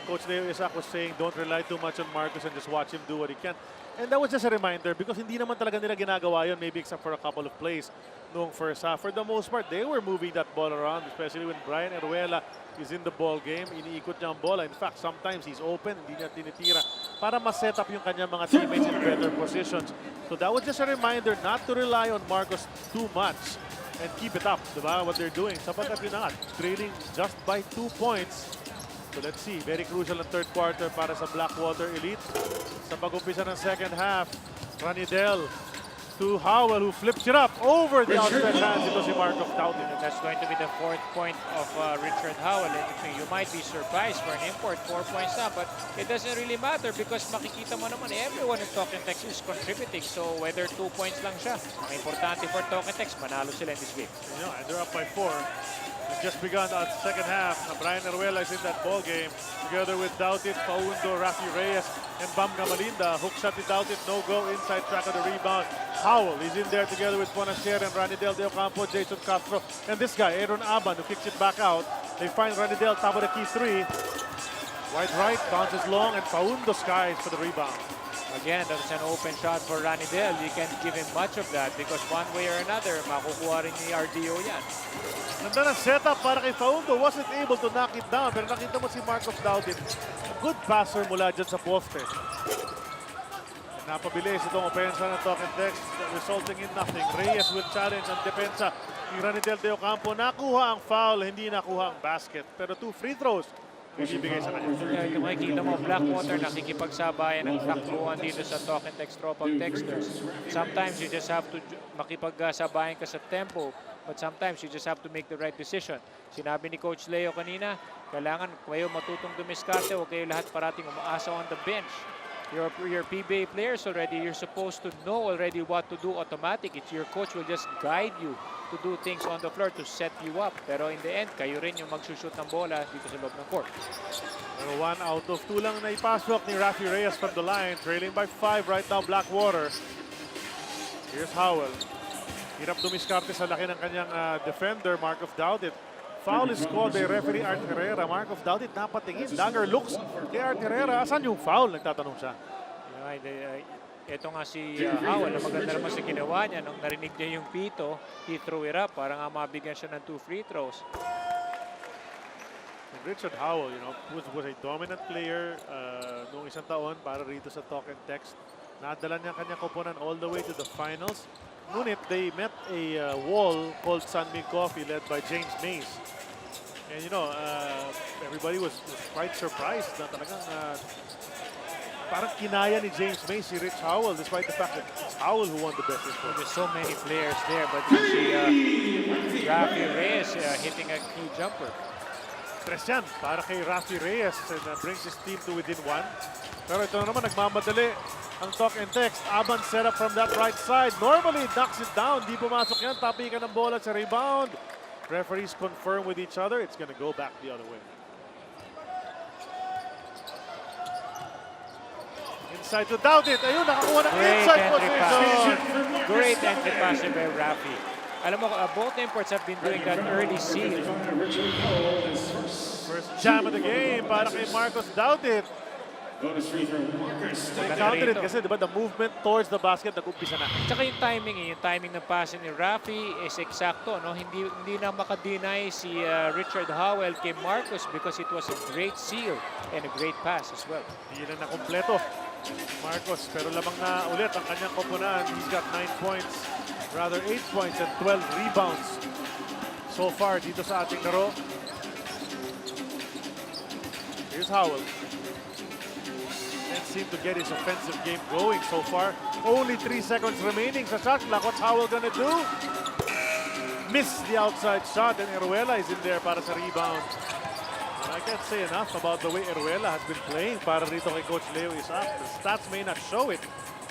[SPEAKER 2] Coach Leo Isaac was saying don't rely too much on Marcus and just watch him do what he can. And that was just a reminder because hindi naman talaga nila ginagawa yun, maybe except for a couple of plays noong first half. For the most part, they were moving that ball around, especially when Brian Eruela is in the ball game. Iniikot niya ang bola. In fact, sometimes he's open, hindi niya tinitira para ma-set up yung kanyang mga teammates in better positions. So that was just a reminder not to rely on Marcus too much and keep it up, diba? What they're doing. Sapagkat yun na nga, trailing just by 2 points. So let's see, very crucial ang third quarter para sa Blackwater Elite. Sa pag-umpisa ng second half, Ranidel to Howell who flips it up over the outside hands. Ito si Markov Tautin.
[SPEAKER 3] That's going to be the 4th point of Richard Howell. And you might be surprised for an import, 4 points na, but it doesn't really matter because makikita mo naman everyone in Talking Tex is contributing. So whether 2 points lang siya, ang importante for Talking Tex, manalo sila in this game.
[SPEAKER 2] You know, and they're up by 4. It just begun the second half. Brian Eruela is in that ball game together with Doutit, Paundo, Rafi Reyes, and Bam Gamalinda. Hook shot to Doutit, no go, inside track of the rebound. Howell is in there together with Bonacier and Ranidel De Ocampo, Jason Castro, and this guy, Aaron Aban, who kicks it back out. They find Ranidel, top of the key 3. Wide right, bounces long, and Paundo skies for the rebound.
[SPEAKER 3] Again, that's an open shot for Ranidel. You can't give him much of that because one way or another, makukuha rin ni RDO yan.
[SPEAKER 2] Ganda ng setup para kay Paundo. Wasn't able to knock it down. Pero nakita mo si Marcos Doutin. A good passer mula dyan sa poste. Napabilis itong opensa ng Talking Tex, resulting in nothing. Reyes will challenge ang depensa ni Ranidel De Ocampo. Nakuha ang foul, hindi nakuha ang basket. Pero 2 free throws ibibigay sa kanya.
[SPEAKER 3] Kung makikita mo, Blackwater nakikipagsabayan ng takbuhan dito sa Talking Tex Tropang Texters. Sometimes you just have to makipagsabayan ka sa tempo, but sometimes you just have to make the right decision. Sinabi ni Coach Leo kanina, kailangan kayo matutong dumiskarte, huwag kayo lahat parating umaasa on the bench. Your PBA players already, you're supposed to know already what to do automatic. It's your coach will just guide you to do things on the floor to set you up. Pero in the end, kayo rin yung magsushoot ng bola dito sa loob ng court.
[SPEAKER 2] Pero 1 out of 2 lang na ipasok ni Rafi Reyes from the line. Trailing by 5 right now, Blackwater. Here's Howell. Hirap dumiskarte sa laki ng kanyang defender, Markov Doutit. Foul is called by referee Art Herrera. Markov Doutit napatingin. Dagger looks kay Art Herrera. Asan yung foul? Nagtatanong siya.
[SPEAKER 3] Ito nga si Howell, na maganda naman sa ginawa niya. Nung narinig niya yung pito, he threw it up para nga mabigyan siya ng 2 free throws.
[SPEAKER 2] And Richard Howell, you know, was a dominant player noong isang taon para rito sa Talking Tex. Nadala niya kanyang koponan all the way to the finals. Ngunit they met a wall called Sunbeam Coffee led by James Mays. And you know, everybody was quite surprised na talagang parang kinaya ni James Mays si Rich Howell despite the fact that it's Howell who won the best report.
[SPEAKER 3] There's so many players there, but you see Rafi Reyes hitting a key jumper.
[SPEAKER 2] Tres yan para kay Rafi Reyes and brings his team to within 1. Pero ito na naman, nagmamadali ang Talking Tex. Aban set up from that right side. Normally, knocks it down. Di pumasok yan. Tapikan ng bola sa rebound. Referees confirm with each other. It's gonna go back the other way. Inside to Doutit. Ayun, nakakuha ng inside position.
[SPEAKER 3] Great entry pass by Rafi. Alam mo, both imports have been doing that early seal.
[SPEAKER 2] First jam of the game para kay Marcos Doutit. Counted it kasi diba the movement towards the basket nag-umpisa na.
[SPEAKER 3] Tsaka yung timing ng pass ni Rafi is eksakto, no? Hindi na makadeny si Richard Howell kay Marcos because it was a great seal and a great pass as well.
[SPEAKER 2] Hindi na nakumpleto Marcos, pero lamang na ulit ang kanyang koponan. He's got 9 points, rather 8 points and 12 rebounds so far dito sa ating laro. Here's Howell. And seem to get his offensive game going so far. Only 3 seconds remaining sa shot clock. What's Howell gonna do? Miss the outside shot, and Eruela is in there para sa rebound. I can't say enough about the way Eruela has been playing para rito kay Coach Leo Isaac. The stats may not show it,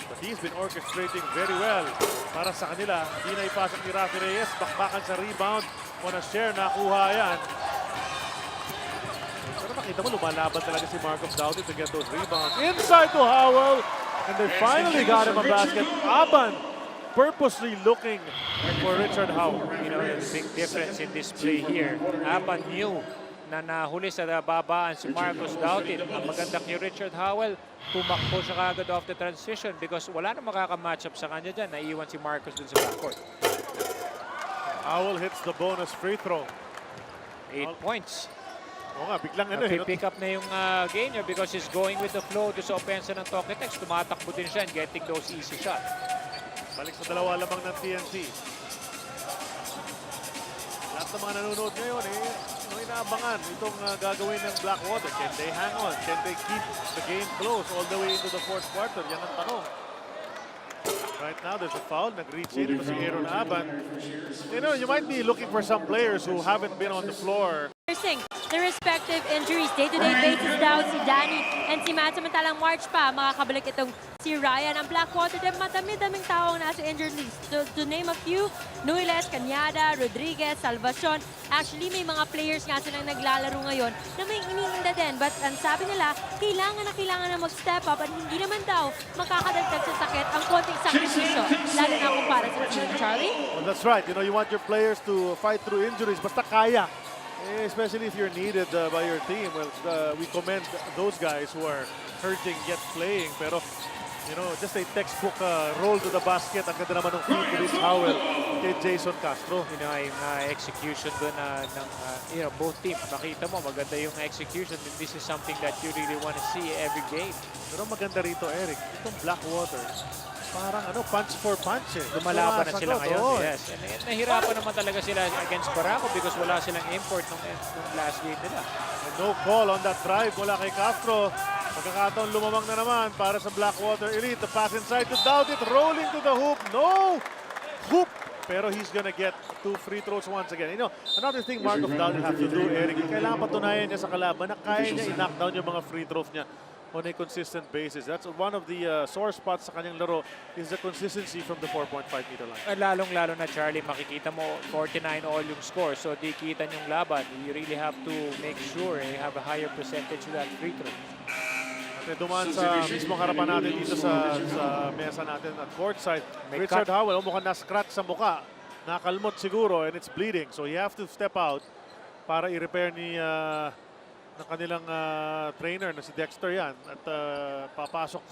[SPEAKER 2] but he's been orchestrating very well para sa kanila. Hindi na ipasok ni Rafi Reyes. Bakbakan sa rebound. On a share, nakuha yan. Pero makita mo, lumalaban talaga si Marcos Doughty to get those rebounds. Inside to Howell, and they finally got him a basket. Aban purposely looking for Richard Howell.
[SPEAKER 3] You know, the big difference in this play here. Aban knew na nahuli sa babaan si Marcos Doughty. Ang maganda kay Richard Howell, tumakbo siya kagad off the transition because wala na makaka-match up sa kanya dyan. Naiiwan si Marcos dun sa backcourt.
[SPEAKER 2] Howell hits the bonus free throw.
[SPEAKER 3] 8 points.
[SPEAKER 2] Oo nga, biglang
[SPEAKER 3] Pick up na yung game niya because he's going with the flow doon sa opensa ng Togetex. Tumatakbo din siya and getting those easy shots.
[SPEAKER 2] Balik sa dalawa lamang ng TNT. Lahat ng mga nanonood ngayon may inaabangan itong gagawin ng Blackwater. Can they hang on? Can they keep the game close all the way into the fourth quarter? Yan ang tanong. Right now, there's a foul. Nag-reach in si Aaron Aban. You know, you might be looking for some players who haven't been on the floor.
[SPEAKER 6] Nursing the respective injuries. Day-to-day basis daw si Danny and si Matt. Samantalang March pa, makakabalik itong si Ryan. Ang Blackwater, madami-daming tao ang nasa injured list. To name a few, Nuiles, Cañada, Rodriguez, Salvacion. Actually, may mga players nga silang naglalaro ngayon na may iniinda din. But ang sabi nila, kailangan na mag-step up at hindi naman daw makakadagdag sa sakit ang konting sakripisyo. Lalo na kung para sa team, Charlie.
[SPEAKER 2] Well, that's right. You know, you want your players to fight through injuries. Basta kaya. Especially if you're needed by your team. Well, we commend those guys who are hurting yet playing. Pero, you know, just a textbook roll to the basket. Ang ganda naman ng feed to this Howell kay Jason Castro.
[SPEAKER 3] You know, yung execution doon ng you know, both teams. Makita mo, maganda yung execution. And this is something that you really want to see every game.
[SPEAKER 2] Pero maganda rito, Eric. Itong Blackwater, parang punch for punch
[SPEAKER 3] Lumalaban na sila ngayon.
[SPEAKER 2] Oh.
[SPEAKER 3] Yes. And nahirapan naman talaga sila against Barako because wala silang import nung last game nila.
[SPEAKER 2] And no call on that drive mula kay Castro. Pagkakataon lumamang na naman para sa Blackwater Elite. The pass inside to Doughty, rolling to the hoop. No! Hoop! Pero he's gonna get 2 free throws once again. You know, another thing Mark of Doughty have to do, Eric, kailangan patunayan niya sa kalaban na kaya niya i-knock down yung mga free throws niya on a consistent basis. That's one of the sore spots sa kanyang laro is the consistency from the 4.5-meter line.
[SPEAKER 3] Lalong-lalo na, Charlie, makikita mo 49 all yung score. So di kita yung laban. You really have to make sure you have a higher percentage of that free throw.
[SPEAKER 2] At dumaan sa mismong harapan natin dito sa mesa natin at courtside. Richard Howell, mukhang na-scratch sa muka. Nakalmot siguro and it's bleeding. So you have to step out para i-repair ng kanilang trainer na si Dexter yan. At papasok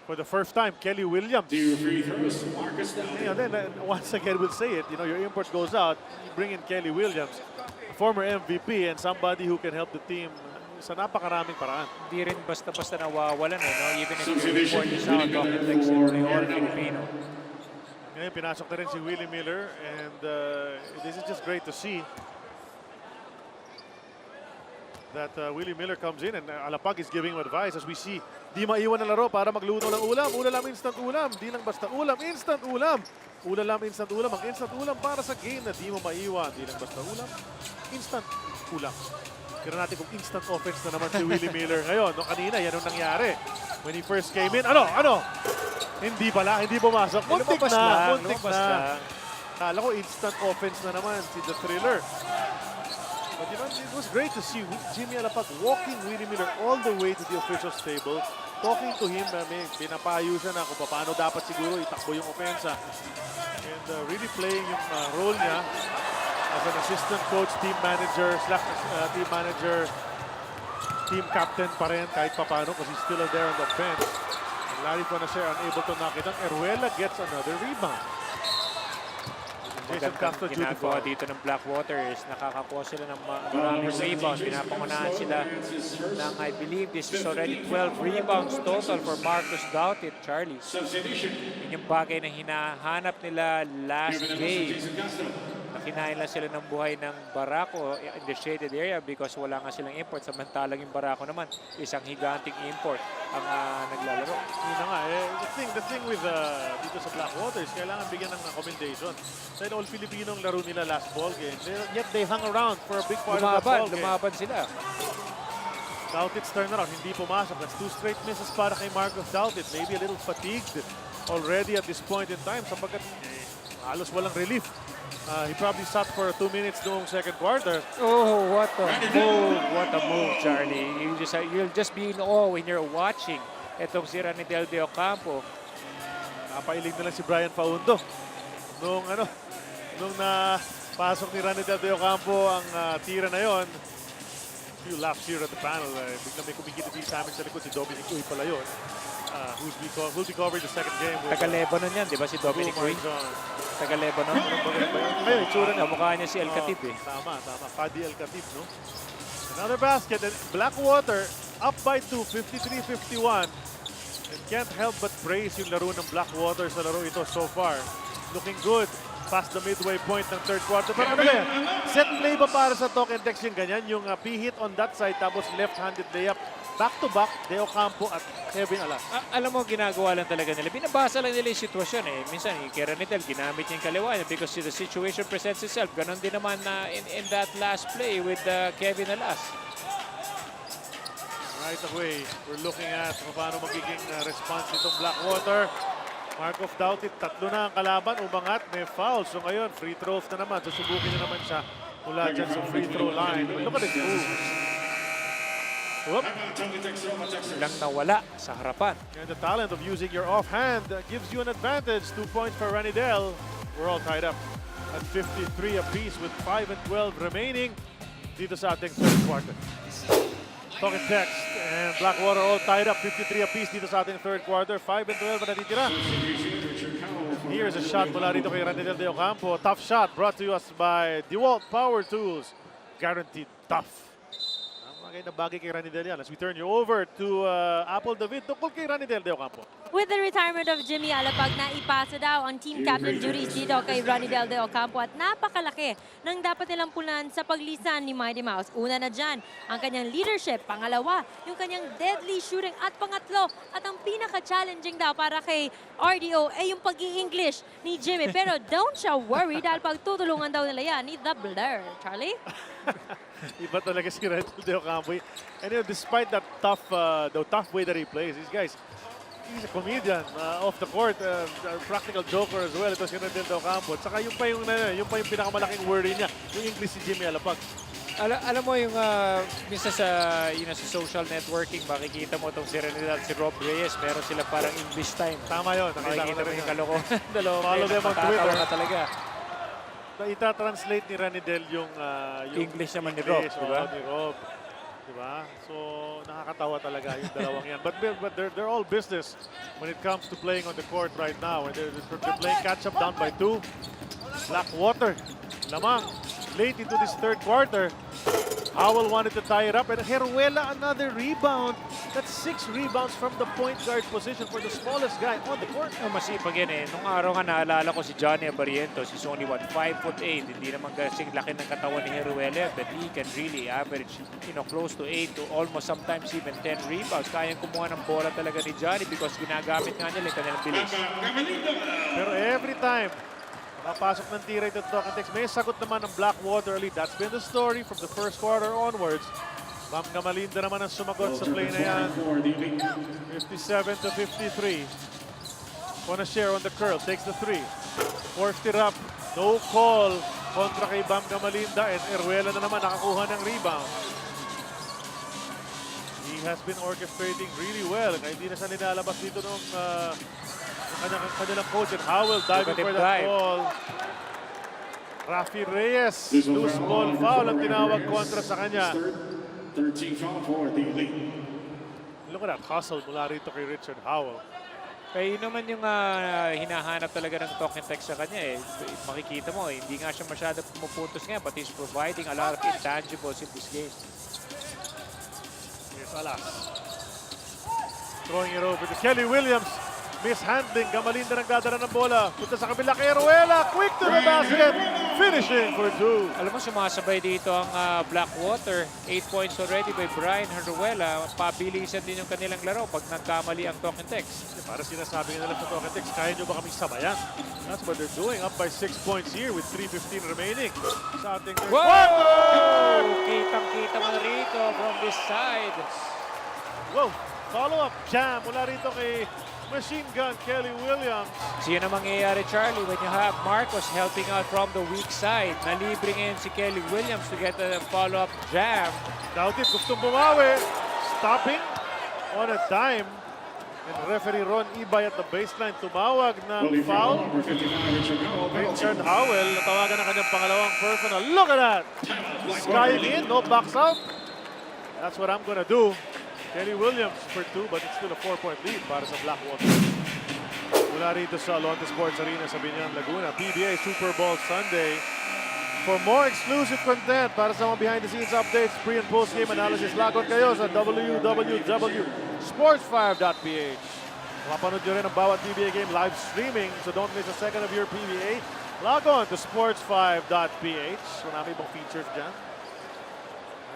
[SPEAKER 2] for the first time, Kelly Williams. And then once again, we'll say it, you know, your import goes out, you bring in Kelly Williams, a former MVP and somebody who can help the team sa napakaraming paraan.
[SPEAKER 3] Hindi rin basta-basta nawawalan no? Even if you report this out, Togetex and all Filipino.
[SPEAKER 2] Ngayon, pinasok na rin si Willie Miller and this is just great to see that Willie Miller comes in and Alapag is giving him advice as we see. Di maiwan ang laro para magluto ng ulam. Ulam, instant ulam. Di lang basta ulam, instant ulam. Ulam, instant ulam. Ang instant ulam para sa game na di mo maiwan. Di lang basta ulam, instant ulam. Kira natin kung instant offense na naman si Willie Miller ngayon. No, kanina, yan ang nangyari. When he first came in, ano? Hindi pala, hindi pumasok. Muntik na. Kala ko instant offense na naman si The Thriller. But you know, it was great to see Jimmy Alapag walking Willie Miller all the way to the officials table, talking to him. Pinapayo siya na kung paano dapat siguro itakbo yung opensa. And really playing yung role niya as an assistant coach, team manager, team captain pa rin kahit papano because he's still there on the bench. And Larry Conacher unable to knock it down. Eruela gets another rebound. Jason Castro
[SPEAKER 3] ginagawa dito ng Blackwater is nakakakuha sila ng maraming rebounds. Pinapangunahan sila ng, I believe, this is already 12 rebounds total for Marcos Doughty, Charlie. Yun yung bagay na hinahanap nila last game. kinain lang sila ng buhay ng barako in the shaded area because wala nga silang import. Samantalang yung barako naman, isang higanting import ang naglalaro.
[SPEAKER 2] Yun na nga, the thing with dito sa Blackwater is kailangan bigyan ng commendation. Dahil all Filipino ang laro nila last ball game. Yet they hung around for a big part of that ball game.
[SPEAKER 3] Lumaban sila.
[SPEAKER 2] Dautit's turnaround, hindi pumasok. That's 2 straight misses para kay Marcos Dautit. Maybe a little fatigued already at this point in time sapagkat halos walang relief. He probably sat for 2 minutes noong second quarter.
[SPEAKER 3] Oh, what a move! What a move, Charlie. You'll just be in awe when you're watching itong si Ranidel de Ocampo.
[SPEAKER 2] Napailing na lang si Brian Paundo. Nung napasok ni Ranidel de Ocampo ang tira na yon. Few laps here at the panel. Bigla may kumikita din sa amin sa likod si Dominic Uy pala yun. Who'll be covering the second game.
[SPEAKER 3] Taga-Lebanon yan, di ba si Dominic Uy? Taga-Lebanon.
[SPEAKER 2] Ngayon, itsura niya.
[SPEAKER 3] Kamukha niya si El Khatib eh.
[SPEAKER 2] Tama. Fadi El Khatib, no? Another basket. And Blackwater up by 2, 53-51. And can't help but praise yung laro ng Blackwater sa laro ito so far. Looking good. Past the midway point ng third quarter. Pero ano ba yan? Set play ba para sa talk and text yung ganyan? Yung P-hit on that side tapos left-handed layup. Back-to-back, De Ocampo at Kevin Alas.
[SPEAKER 3] Alam mo, ginagawa lang talaga nila. Binabasa lang nila yung sitwasyon eh. Minsan, yung kay Ranidel, ginamit niya yung kaliwa niya because the situation presents itself. Ganon din naman in that last play with Kevin Alas.
[SPEAKER 2] Right away, we're looking at paano magiging response nitong Blackwater. Markov Dautit, 3 na ang kalaban, umangat, may foul. So ngayon, free throws na naman. Susubukin na naman siya mula dyan sa free throw line. Look at the move. Whoop.
[SPEAKER 3] Lang nawala sa harapan.
[SPEAKER 2] And the talent of using your offhand gives you an advantage. 2 points for Ranidel. We're all tied up at 53 apiece with 5 and 12 remaining dito sa ating third quarter. Talk and text. And Blackwater all tied up, 53 apiece dito sa ating third quarter. 5 and 12 na natitira. Here's a shot mula rito kay Ranidel de Ocampo. Tough shot brought to us by DeWalt Power Tools. Guaranteed tough. Ang mga bagay kay Ranidel yan. As we turn you over to Apple David, tungkol kay Ranidel de Ocampo.
[SPEAKER 6] With the retirement of Jimmy Alapag, naipasa daw ang team captain duties dito kay Ranidel de Ocampo at napakalaki ng dapat nilang punan sa paglisan ni Mighty Mouse. Una na dyan, ang kanyang leadership. Pangalawa, yung kanyang deadly shooting. At pangatlo, at ang pinaka-challenging daw para kay RDO ay yung pag-i-English ni Jimmy. Pero don't siya worry dahil pagtutulungan daw nila yan ni The Blur. Charlie?
[SPEAKER 2] Iba talaga si Ranidel de Ocampo. And despite that tough way that he plays, these guys, he's a comedian off the court, a practical joker as well. Ito si Ranidel de Ocampo. At saka yung pa yung pinakamalaking worry niya, yung English si Jimmy Alapag.
[SPEAKER 3] Alam mo yung minsan sa social networking, makikita mo itong si Ranidel at si Rob Reyes, meron sila parang English time.
[SPEAKER 2] Tama yun.
[SPEAKER 3] Makikita mo yung kalokohan.
[SPEAKER 2] Follow them on Twitter.
[SPEAKER 3] Na talaga.
[SPEAKER 2] Ita-translate ni Ranidel yung
[SPEAKER 3] English naman ni Rob, diba?
[SPEAKER 2] Ni Rob. Diba? So, nakakatawa talaga yung dalawang yan. But they're all business when it comes to playing on the court right now. And they're playing catch-up down by 2. Blackwater, lamang, late into this third quarter. Howell wanted to tie it up, and Heruela another rebound. That's 6 rebounds from the point guard position for the smallest guy on the court.
[SPEAKER 3] Masipag yan eh. Nung araw nga naalala ko si Johnny Abarientos, he's only 5'8". Hindi naman kasing laki ng katawan ni Heruela, but he can really average close to 8 to almost sometimes even 10 rebounds. Kayang kumuha ng bola talaga ni Johnny because ginagamit nga nila yung kanilang bilis.
[SPEAKER 2] Pero every time mapasok ng tira ito Talk and Text, may sagot naman ng Blackwater lead. That's been the story from the first quarter onwards. Bam Gamalinda naman ang sumagot sa play na yan. 57-53. Share on the curl, takes the 3. Forced it up, no call kontra kay Bam Gamalinda, and Heruela na naman nakakuha ng rebound. He has been orchestrating really well. Kaya hindi na siya nilalabas dito nung kanilang coach, and Howell diving for that ball. Rafi Reyes, loose ball foul ang tinawag kontra sa kanya.
[SPEAKER 4] 13 foul for the Elite.
[SPEAKER 2] Look at that hustle mula rito kay Richard Howell.
[SPEAKER 3] Kaya yun naman yung hinahanap talaga ng talk and text sa kanya eh. Makikita mo, hindi nga siya masyado pumupuntos ngayon, but he's providing a lot of intangibles in this game.
[SPEAKER 2] Here's Alas. Throwing it over to Kelly Williams. Mishandling, Gamalinda nagdadala ng bola. Punta sa kabila kay Ruela. Quick to the basket. Finishing for 2.
[SPEAKER 3] Alam mo, sumasabay dito ang Blackwater. 8 points already by Brian Haruela. Pabilisan din yung kanilang laro pag nagkamali ang talk and text.
[SPEAKER 2] Para sinasabi nila sa Talk and Text, kaya nyo ba kami sabayan? That's what they're doing. Up by 6 points here with 3:15 remaining. Sa ating third quarter.
[SPEAKER 3] Kitang-kita mo rito from this side.
[SPEAKER 2] Wow! Follow-up jam mula rito kay Machine Gun Kelly Williams.
[SPEAKER 3] So yun ang mangyayari, Charlie, when you have Marcos helping out from the weak side. Nalibre ngayon si Kelly Williams to get a follow-up jam.
[SPEAKER 2] Dautit gustong bumawi. Stopping on a dime. And referee Ron Ibay at the baseline tumawag ng foul. Richard Howell natawagan ng kanyang pangalawang personal. Look at that! Skying in, no backs out. That's what I'm gonna do. Kelly Williams for 2, but it's still a 4-point lead para sa Blackwater. Mula rito sa Alonte Sports Arena sa Binyan, Laguna. PBA Super Bowl Sunday. For more exclusive content para sa mga behind-the-scenes updates, pre- and post-game analysis, lagon kayo sa www.sports5.ph. Mapanood nyo rin ang bawat PBA game live streaming, so don't miss a second of your PBA. Log on to sports5.ph. Marami ibang features dyan.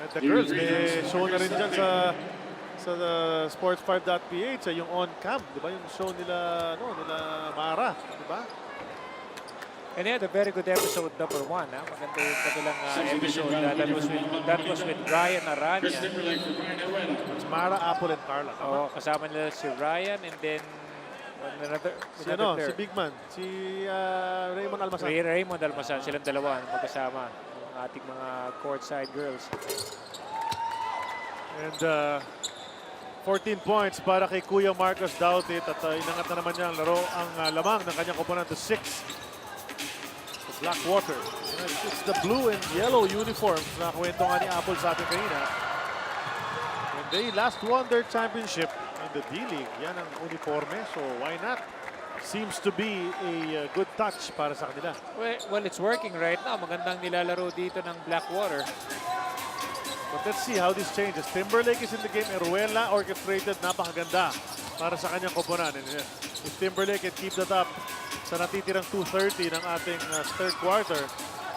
[SPEAKER 2] And the girls, may show na rin dyan sa sports5.ph, yung on-cam, di ba? Yung show nila, nila Mara, di ba?
[SPEAKER 3] And they had a very good episode number 1. Maganda yung kanilang episode. That was with Ryan Aranya.
[SPEAKER 2] It's Mara, Apple, and Carla.
[SPEAKER 3] Oo, kasama nila si Ryan and then another
[SPEAKER 2] Si
[SPEAKER 3] player.
[SPEAKER 2] Big Man, si Raymond Almasan.
[SPEAKER 3] Raymond Almasan, silang dalawa magkasama. Yung ating mga courtside girls.
[SPEAKER 2] And 14 points para kay Kuya Marcos Dautit at inangat na naman niya ang laro ang lamang ng kanyang koponan to 6. Blackwater. It's the blue and yellow uniforms na kwento nga ni Apple sa atin kanina. When they last won their championship in the D-League, yan ang uniforme. So why not? Seems to be a good touch para sa kanila.
[SPEAKER 3] Well, it's working right now. Magandang nilalaro dito ng Blackwater.
[SPEAKER 2] But let's see how this changes. Timberlake is in the game. Eruela orchestrated. Napakaganda para sa kanyang koponan. And if Timberlake can keep that up sa natitirang 2:30 ng ating third quarter,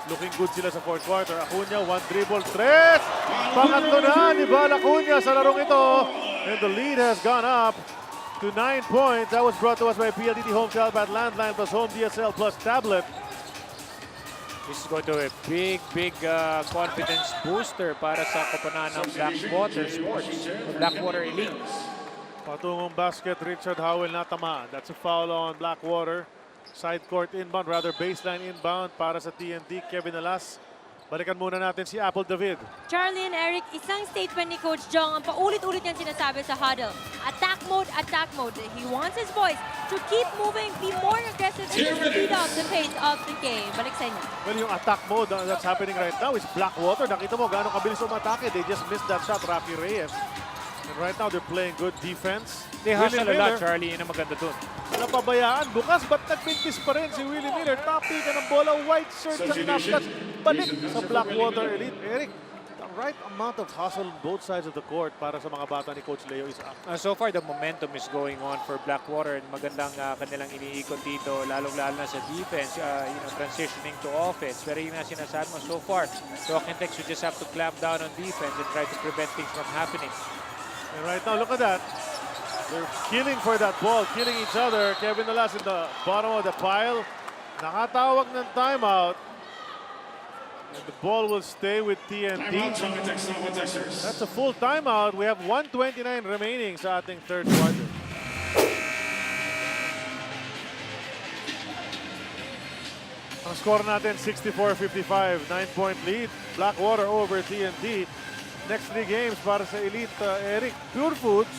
[SPEAKER 2] looking good sila sa fourth quarter. Acuna, 1 dribble, 3! Pangatlo na ni Bal Acuna sa larong ito. And the lead has gone up to 9 points. That was brought to us by PLDT Home Telpat Landline plus Home DSL plus Tablet.
[SPEAKER 3] This is going to be a big confidence booster para sa koponan ng Blackwater Sports, Blackwater Elite.
[SPEAKER 2] Patungong basket, Richard Howell natamaan. That's a foul on Blackwater. Side court inbound, rather baseline inbound para sa TNT. Kevin Alas. Balikan muna natin si Apple David.
[SPEAKER 6] Charlie and Eric, isang statement ni Coach Jong ang paulit-ulit niyang sinasabi sa huddle. Attack mode, attack mode. He wants his boys to keep moving, be more aggressive, and speed up the pace of the game. Balik sa inyo.
[SPEAKER 2] Well, yung attack mode that's happening right now is Blackwater. Nakita mo gaano kabilis umatake. They just missed that shot, Rafi Reyes. And right now, they're playing good defense.
[SPEAKER 3] They hustle a lot,
[SPEAKER 2] Miller,
[SPEAKER 3] Charlie. Yun ang maganda dun.
[SPEAKER 2] napabayaan. Bukas, ba't nagpintis pa rin si Willie Miller? Tapi ka ng bola, white shirt ang napkas. Balik sa Blackwater Elite. Eric, the right amount of hustle on both sides of the court para sa mga bata ni Coach Leo is up.
[SPEAKER 3] So far, the momentum is going on for Blackwater and magandang kanilang iniikot dito, lalong-lalo na sa defense, transitioning to offense. Pero yun nga sinasabi mo, so far, Talk and Text, you just have to clamp down on defense and try to prevent things from happening.
[SPEAKER 2] And right now, look at that. They're killing for that ball, killing each other. Kevin Alas in the bottom of the pile. Nakatawag ng timeout. And the ball will stay with TNT. That's a full timeout. We have 1:29 remaining sa ating third quarter. Ang score natin, 64-55. 9-point lead. Blackwater over TNT. Next 3 games para sa Elite, Eric, Pure Foods,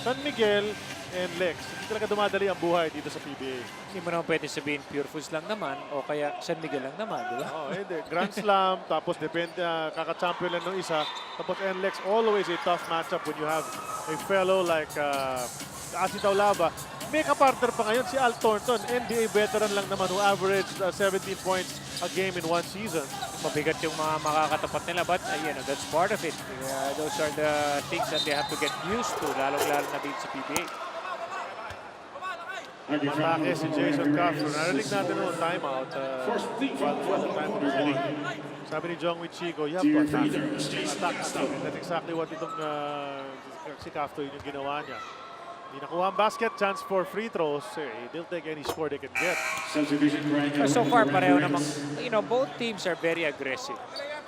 [SPEAKER 2] San Miguel, and Lex. Hindi talaga dumadali ang buhay dito sa PBA.
[SPEAKER 3] Hindi mo naman pwede sabihin Pure Foods lang naman o kaya San Miguel lang naman, di ba?
[SPEAKER 2] Oh, Grand Slam, tapos depende, kaka-champion lang ng isa. Tapos NLEX, always a tough matchup when you have a fellow like Asi Taulaba. May kapartner pa ngayon si Al Thornton, NBA veteran lang naman who averaged 17 points a game in one season.
[SPEAKER 3] Mabigat yung mga makakatapat nila, but that's part of it. Those are the things that they have to get used to, lalong-lalo na dito sa PBA.
[SPEAKER 2] Matake si Jason Castro. Narinig natin noong timeout. While the time was running. Sabi ni Jongwei Chico, you have to attack. Attack. That's exactly what itong si Castro yun yung ginawa niya. Hindi nakuha ang basket, chance for free throws. They'll take any score they can get.
[SPEAKER 3] So far, pareho namang, both teams are very aggressive.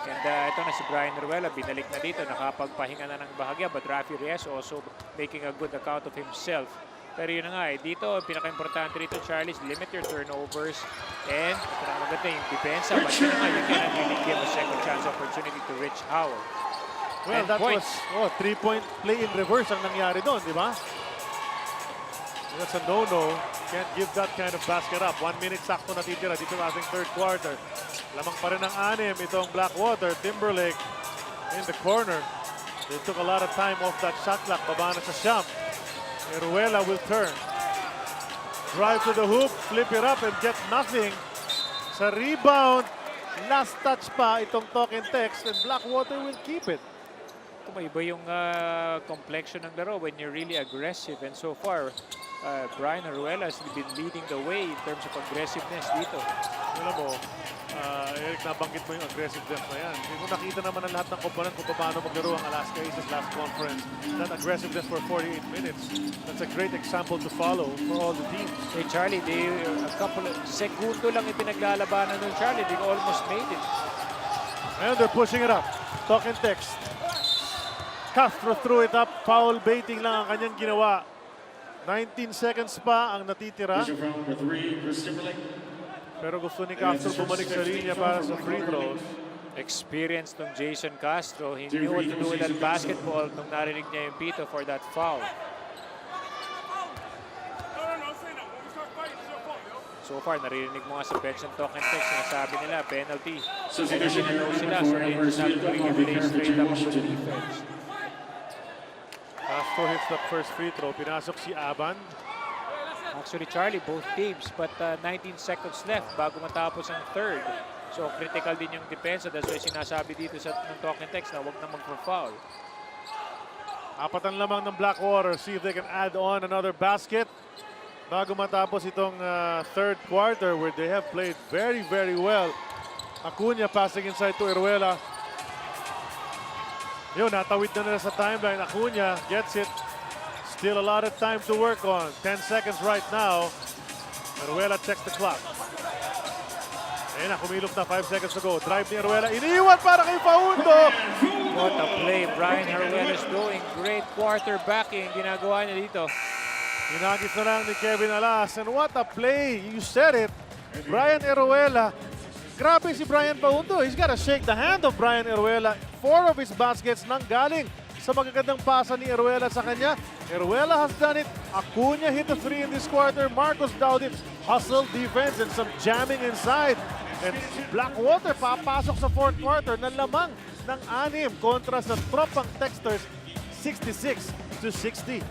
[SPEAKER 3] And ito na si Brian Ruela, binalik na dito, nakapagpahinga na ng bahagya. But Rafi Reyes also making a good account of himself. Pero yun na nga, dito, pinaka-importante dito, Charlie, limit your turnovers. And ito na maganda yung depensa. But yun na nga, you cannot really give a second chance opportunity to Rich Howell.
[SPEAKER 2] Well, that was 3-point play in reverse ang nangyari doon, di ba? That's a no-no. Can't give that kind of basket up. 1 minute sakto natitira dito sa ating third quarter. Lamang pa rin ang 6 itong Blackwater. Timberlake in the corner. They took a lot of time off that shot clock. Baba na sa Siyam. Eruela will turn. Drive to the hoop, flip it up and get nothing. Sa rebound, last touch pa itong talk and text and Blackwater will keep it.
[SPEAKER 3] Kumaiba yung complexion ng laro when you're really aggressive. And so far, Brian Ruela has been leading the way in terms of aggressiveness dito.
[SPEAKER 2] Alam mo, Eric, nabanggit mo yung aggressiveness na yan. Kung nakita naman ang lahat ng komponent kung paano maglaro ang Alaska Aces last conference, that aggressiveness for 48 minutes, that's a great example to follow for all the teams.
[SPEAKER 3] Hey Charlie, a couple of segundo lang ipinaglalabanan ng Charlie. They almost made it.
[SPEAKER 2] And they're pushing it up. Talk and text. Castro threw it up. Foul baiting lang ang kanyang ginawa. 19 seconds pa ang natitira. Pero gusto ni Castro bumalik sa linya para sa free throws.
[SPEAKER 3] Experience ng Jason Castro. He knew what to do with that basketball nung narinig niya yung pito for that foul. So far, narinig mo nga sa bench ng talk and text, sinasabi nila, penalty. Penalty na daw sila, so they did not bring it play straight up to the defense.
[SPEAKER 2] Castro hits that first free throw. Pinasok si Aban.
[SPEAKER 3] Actually, Charlie, both teams, but 19 seconds left bago matapos ang third. So, critical din yung depensa. That's why sinasabi dito sa talk and text na huwag na magpa-foul.
[SPEAKER 2] Apat ang lamang ng Blackwater. See if they can add on another basket bago matapos itong third quarter where they have played very, very well. Acuna passing inside to Eruela. Yun, natawid na nila sa timeline. Acuna gets it. Still a lot of time to work on. 10 seconds right now. Eruela checks the clock. Ayun na, kumilop na. 5 seconds to go. Drive ni Eruela. Iniiwan para kay Faundo.
[SPEAKER 3] What a play Brian Eruela is doing. Great quarterbacking ginagawa niya dito.
[SPEAKER 2] Hinagis na lang ni Kevin Alas. And what a play. You said it. Brian Eruela. Grabe si Brian Faundo. He's got to shake the hand of Brian Eruela. 4 of his baskets nang galing sa magagandang pasa ni Eruela sa kanya. Eruela has done it. Acuna hit the 3 in this quarter. Marcos Daudit hustle defense and some jamming inside. And Blackwater papasok sa fourth quarter na lamang ng 6 kontra sa tropang Texters 66-60.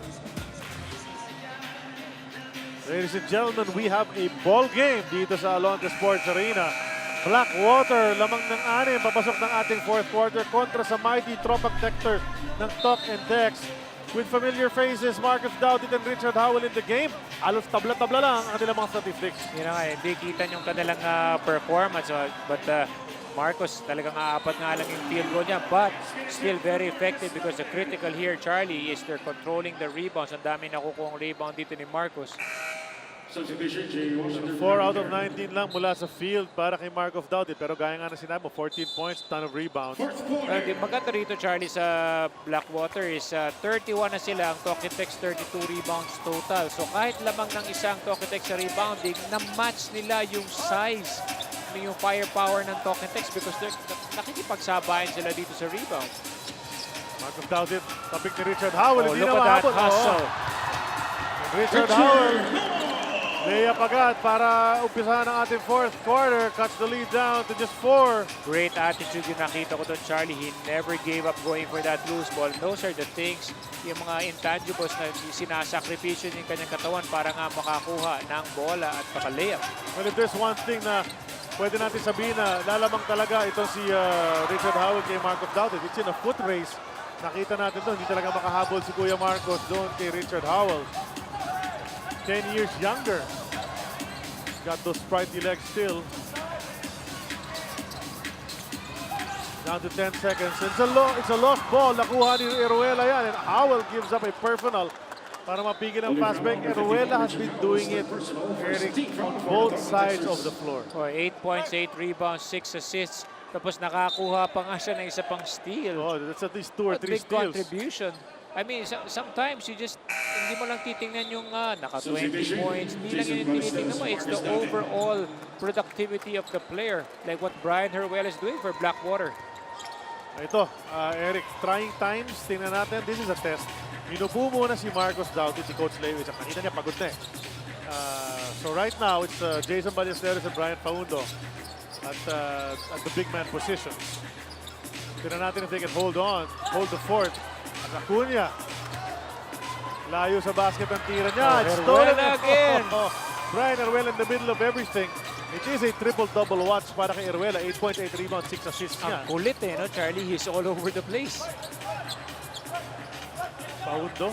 [SPEAKER 2] Ladies and gentlemen, we have a ball game dito sa Alonte Sports Arena. Blackwater, lamang ng 6, papasok ng ating fourth quarter kontra sa mighty tropang Texters ng Talk and Text. With familiar faces, Marcus Daudit and Richard Howell in the game. Alos tabla-tabla lang ang kanilang mga statistics.
[SPEAKER 3] Yun na nga, hindi kita yung kanilang performance. But Marcos talagang aapat nga lang yung field goal niya. But still very effective because the critical here, Charlie, is they're controlling the rebounds. Ang dami nakukuha ang rebound dito ni Marcos.
[SPEAKER 2] 4 out of 19 lang mula sa field para kay Marcos Daudit. Pero gaya nga na sinabi mo, 14 points, ton of rebounds.
[SPEAKER 3] Maganda rito, Charlie, sa Blackwater is 31 na sila. Ang Tokitex 32 rebounds total. So kahit lamang ng isang Tokitex sa rebounding, na-match nila yung size, yung firepower ng Tokitex because nakikipagsabayan sila dito sa rebound.
[SPEAKER 2] Marcos Daudit, tapik ni Richard Howell.
[SPEAKER 3] Oh,
[SPEAKER 2] Hindi
[SPEAKER 3] look
[SPEAKER 2] na
[SPEAKER 3] at that
[SPEAKER 2] mahabol.
[SPEAKER 3] hustle.
[SPEAKER 2] Richard Howell. Layup agad para umpisahan ang ating fourth quarter. Cuts the lead down to just 4.
[SPEAKER 3] Great attitude yung nakita ko doon, Charlie. He never gave up going for that loose ball. Those are the things, yung mga intangibles na sinasakripisyo yung kanyang katawan para nga makakuha ng bola at maka-layup.
[SPEAKER 2] Well, if there's one thing na pwede natin sabihin na lalamang talaga itong si Richard Howell kay Marcos Daudit, it's in a foot race. Nakita natin doon, hindi talaga makahabol si Kuya Marcos doon kay Richard Howell. 10 years younger. Got those sprightly legs still. Down to 10 seconds. It's a lost ball. Nakuha ni Eruela yan. And Howell gives up a personal para mapigil ang fast break. Eruela has been doing it, Eric, on both sides of the floor.
[SPEAKER 3] 8 points, 8 rebounds, 6 assists. Tapos nakakuha pa nga siya ng isa pang steal.
[SPEAKER 2] Oh, that's at least 2 or 3
[SPEAKER 3] Big
[SPEAKER 2] steals.
[SPEAKER 3] contribution. I mean, sometimes you just, hindi mo lang titingnan yung naka 20 points. Hindi lang yun yung tinitingnan mo. It's the overall productivity of the player. Like what Brian Heruela is doing for Blackwater.
[SPEAKER 2] Ito, Eric, trying times. Tingnan natin. This is a test. Minupo muna si Marcos Dauti, si Coach Lewis. Kanina niya, pagod na eh. So right now, it's Jason Ballesteros and Brian Paundo at the big man position. Tingnan natin if they can hold the fort. At Acuna. Layo sa basket ang tira niya. It's stolen
[SPEAKER 3] again.
[SPEAKER 2] Brian Heruela in the middle of everything. It is a triple-double watch para kay Heruela. 8 points, 8 rebounds, 6 assists niya.
[SPEAKER 3] Ang kulit eh, no, Charlie? He's all over the place.
[SPEAKER 2] Paundo.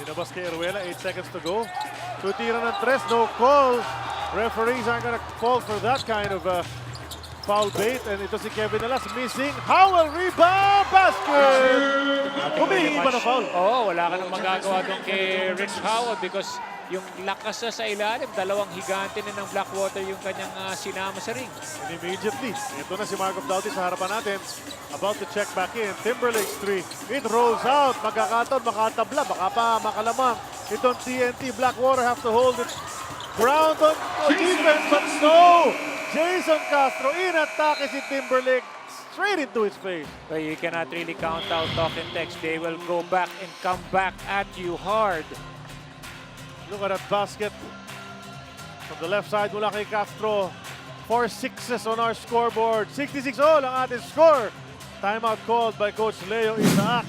[SPEAKER 2] Inabas kay Heruela, 8 seconds to go. Tutira ng tres, no call. Referees aren't gonna call for that kind of foul bait. And ito si Kevin Alas missing. Howell rebound basket! Humihingi ba na foul?
[SPEAKER 3] Oo, wala ka nang magagawa doon kay Rich Howell because yung lakas sa ilalim, dalawang higante na ng Blackwater yung kanyang sinama sa ring.
[SPEAKER 2] And immediately, ito na si Markov Dauti sa harapan natin. About to check back in. Timberlake's 3. It rolls out. Magkakaton, makatabla. Baka pa makalamang. Itong TNT. Blackwater have to hold it. Ground on defense, but no! Jason Castro in-atake si Timberlake straight into his face.
[SPEAKER 3] But you cannot really count out talk and text. They will go back and come back at you hard.
[SPEAKER 2] Look at that basket. From the left side mula kay Castro. 4 sixes on our scoreboard. 66 all ang ating score. Timeout called by Coach Leo Isaac.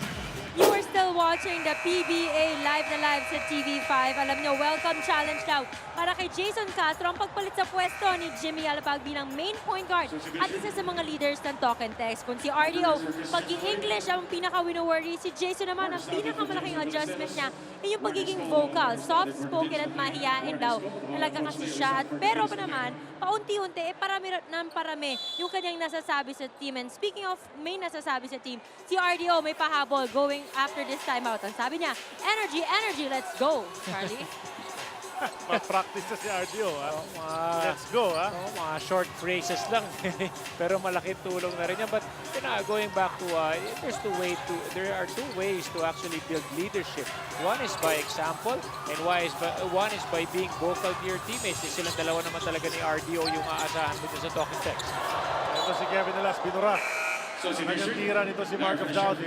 [SPEAKER 6] You are still watching the PBA live na live sa TV5. Alam nyo, welcome challenge daw para kay Jason Castro ang pagpalit sa pwesto ni Jimmy Alapag bilang main point guard at isa sa mga leaders ng talk and text. Kung si RDO, pag-i-English ang pinaka-wino-worry, si Jason naman ang pinakamalaking adjustment niya ay yung pagiging vocal, soft-spoken at mahiyain daw. Talaga kasi siya. Pero pa naman, paunti-unti, parami ng parami yung kanyang nasasabi sa team. And speaking of may nasasabi sa team, si RDO may pahabol going after this timeout. Ang sabi niya, energy, energy, let's go, Charlie.
[SPEAKER 2] Mag-practice na si RDO. Let's go.
[SPEAKER 3] Mga short phrases lang. Pero malaki tulong na rin yan. But going back to, there are two ways to actually build leadership. One is by example, and one is by being vocal to your teammates. Silang dalawa naman talaga ni RDO yung aasahan mo sa talking text.
[SPEAKER 2] Ito si Kevin Alas, binura. Kanyang tira nito si Marcos Dauti.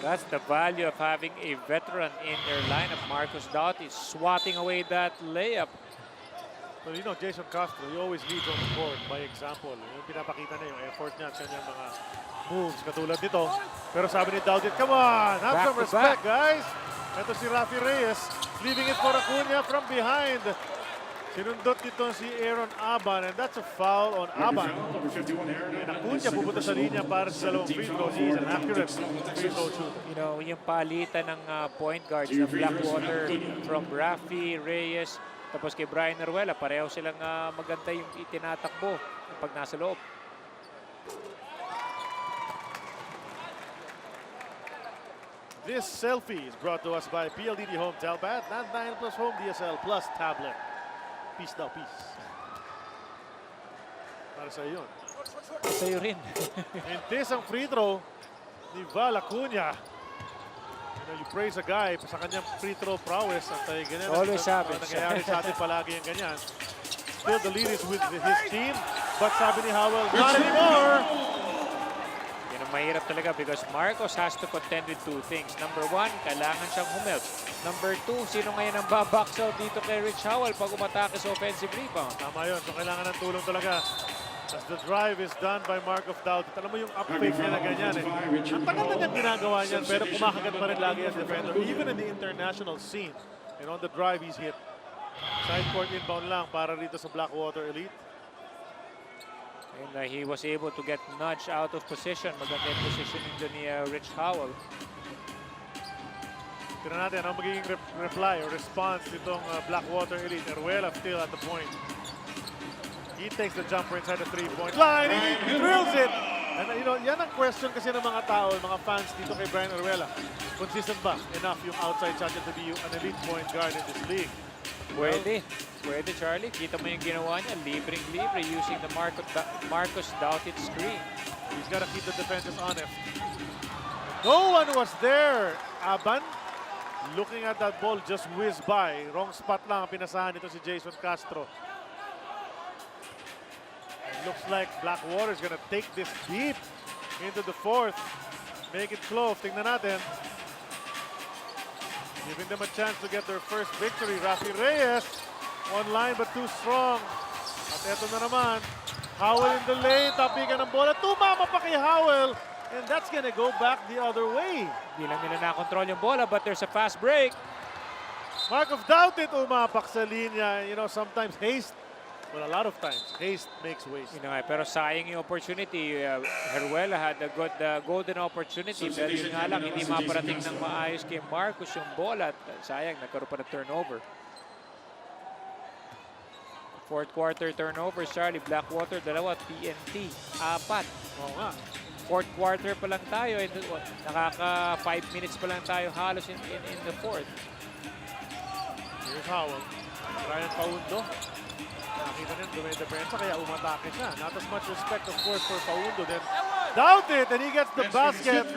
[SPEAKER 3] That's the value of having a veteran in your lineup. Marcos Dauti swatting away that layup.
[SPEAKER 2] Well, you know, Jason Castro, he always leads on the court by example. Yung pinapakita niya yung effort niya at kanyang mga moves katulad nito. Pero sabi ni Dauti, come on, have some respect, guys. Ito si Rafi Reyes, leaving it for Acuna from behind. Sinundot dito si Aaron Aban, and that's a foul on Aban. And Acuna pupunta sa linya para sa dalawang free throws. He's an accurate free throw shooter.
[SPEAKER 3] You know, yung palitan ng point guards ng Blackwater from Rafi, Reyes, tapos kay Brian Heruela, pareho silang maganda yung itinatakbo pag nasa loob.
[SPEAKER 2] This selfie is brought to us by PLDT Home Telpad, Landline Plus Home DSL Plus Tablet. Peace daw, peace. Para sa iyo.
[SPEAKER 3] Sa'yo rin.
[SPEAKER 2] Hintis ang free throw ni Val Acuna. You know, you praise a guy sa kanyang free throw prowess. At ganyan,
[SPEAKER 3] Always savage.
[SPEAKER 2] Nangyayari sa atin palagi yung ganyan. Still the lead is with his team. But sabi ni Howell, not anymore.
[SPEAKER 3] Yan ang mahirap talaga because Marcos has to contend with two things. Number one, kailangan siyang humelp. Number two, sino ngayon ang babox out dito kay Rich Howell pag umatake sa offensive rebound?
[SPEAKER 2] Tama yun. So kailangan ng tulong talaga. As the drive is done by Markov Dauti. Alam mo yung up fake niya na ganyan eh. Ang tagal na niyang ginagawa niyan pero kumakagat pa rin lagi as defender. Even in the international scene. And on the drive, he's hit. Side court inbound lang para rito sa Blackwater Elite.
[SPEAKER 3] And he was able to get nudged out of position. Maganda yung positioning doon ni Rich Howell.
[SPEAKER 2] Tignan natin ang magiging reply or response nitong Blackwater Elite. Eruela still at the point. He takes the jumper inside the three-point line. He drills it. And yan ang question kasi ng mga tao, mga fans dito kay Brian Eruela. Consistent ba enough yung outside shot to be an elite point guard in this league?
[SPEAKER 3] Pwede. Pwede, Charlie. Kita mo yung ginawa niya. Libreng-libre using the Marcus Doughted screen.
[SPEAKER 2] He's got to keep the defenses honest. No one was there. Aban, looking at that ball, just whizzed by. Wrong spot lang ang pinasahan nito si Jason Castro. It looks like Blackwater is gonna take this deep into the fourth. Make it close. Tingnan natin. Giving them a chance to get their first victory. Rafi Reyes, one line but too strong. At eto na naman, Howell in the lane, tapikan ng bola. Tumama pa kay Howell. And that's gonna go back the other way.
[SPEAKER 3] Hindi lang nila nakontrol yung bola, but there's a fast break.
[SPEAKER 2] Mark of Doubted umapak sa linya. You know, sometimes haste, well, a lot of times, haste makes waste.
[SPEAKER 3] Yun na nga, pero sayang yung opportunity. Heruela had a good golden opportunity. Pero yun nga lang, hindi maparating ng maayos kay Marcus yung bola. At sayang, nagkaroon pa ng turnover. Fourth quarter turnover, Charlie. Blackwater, 2. TNT, 4.
[SPEAKER 2] Oo nga.
[SPEAKER 3] Fourth quarter pa lang tayo. Nakaka 5 minutes pa lang tayo halos in the fourth.
[SPEAKER 2] Here's Howell. Ryan Paundo. Nakita niya, dumidepensa, kaya umatake siya. Not as much respect, of course, for Paundo. Then Doubted, and he gets the basket.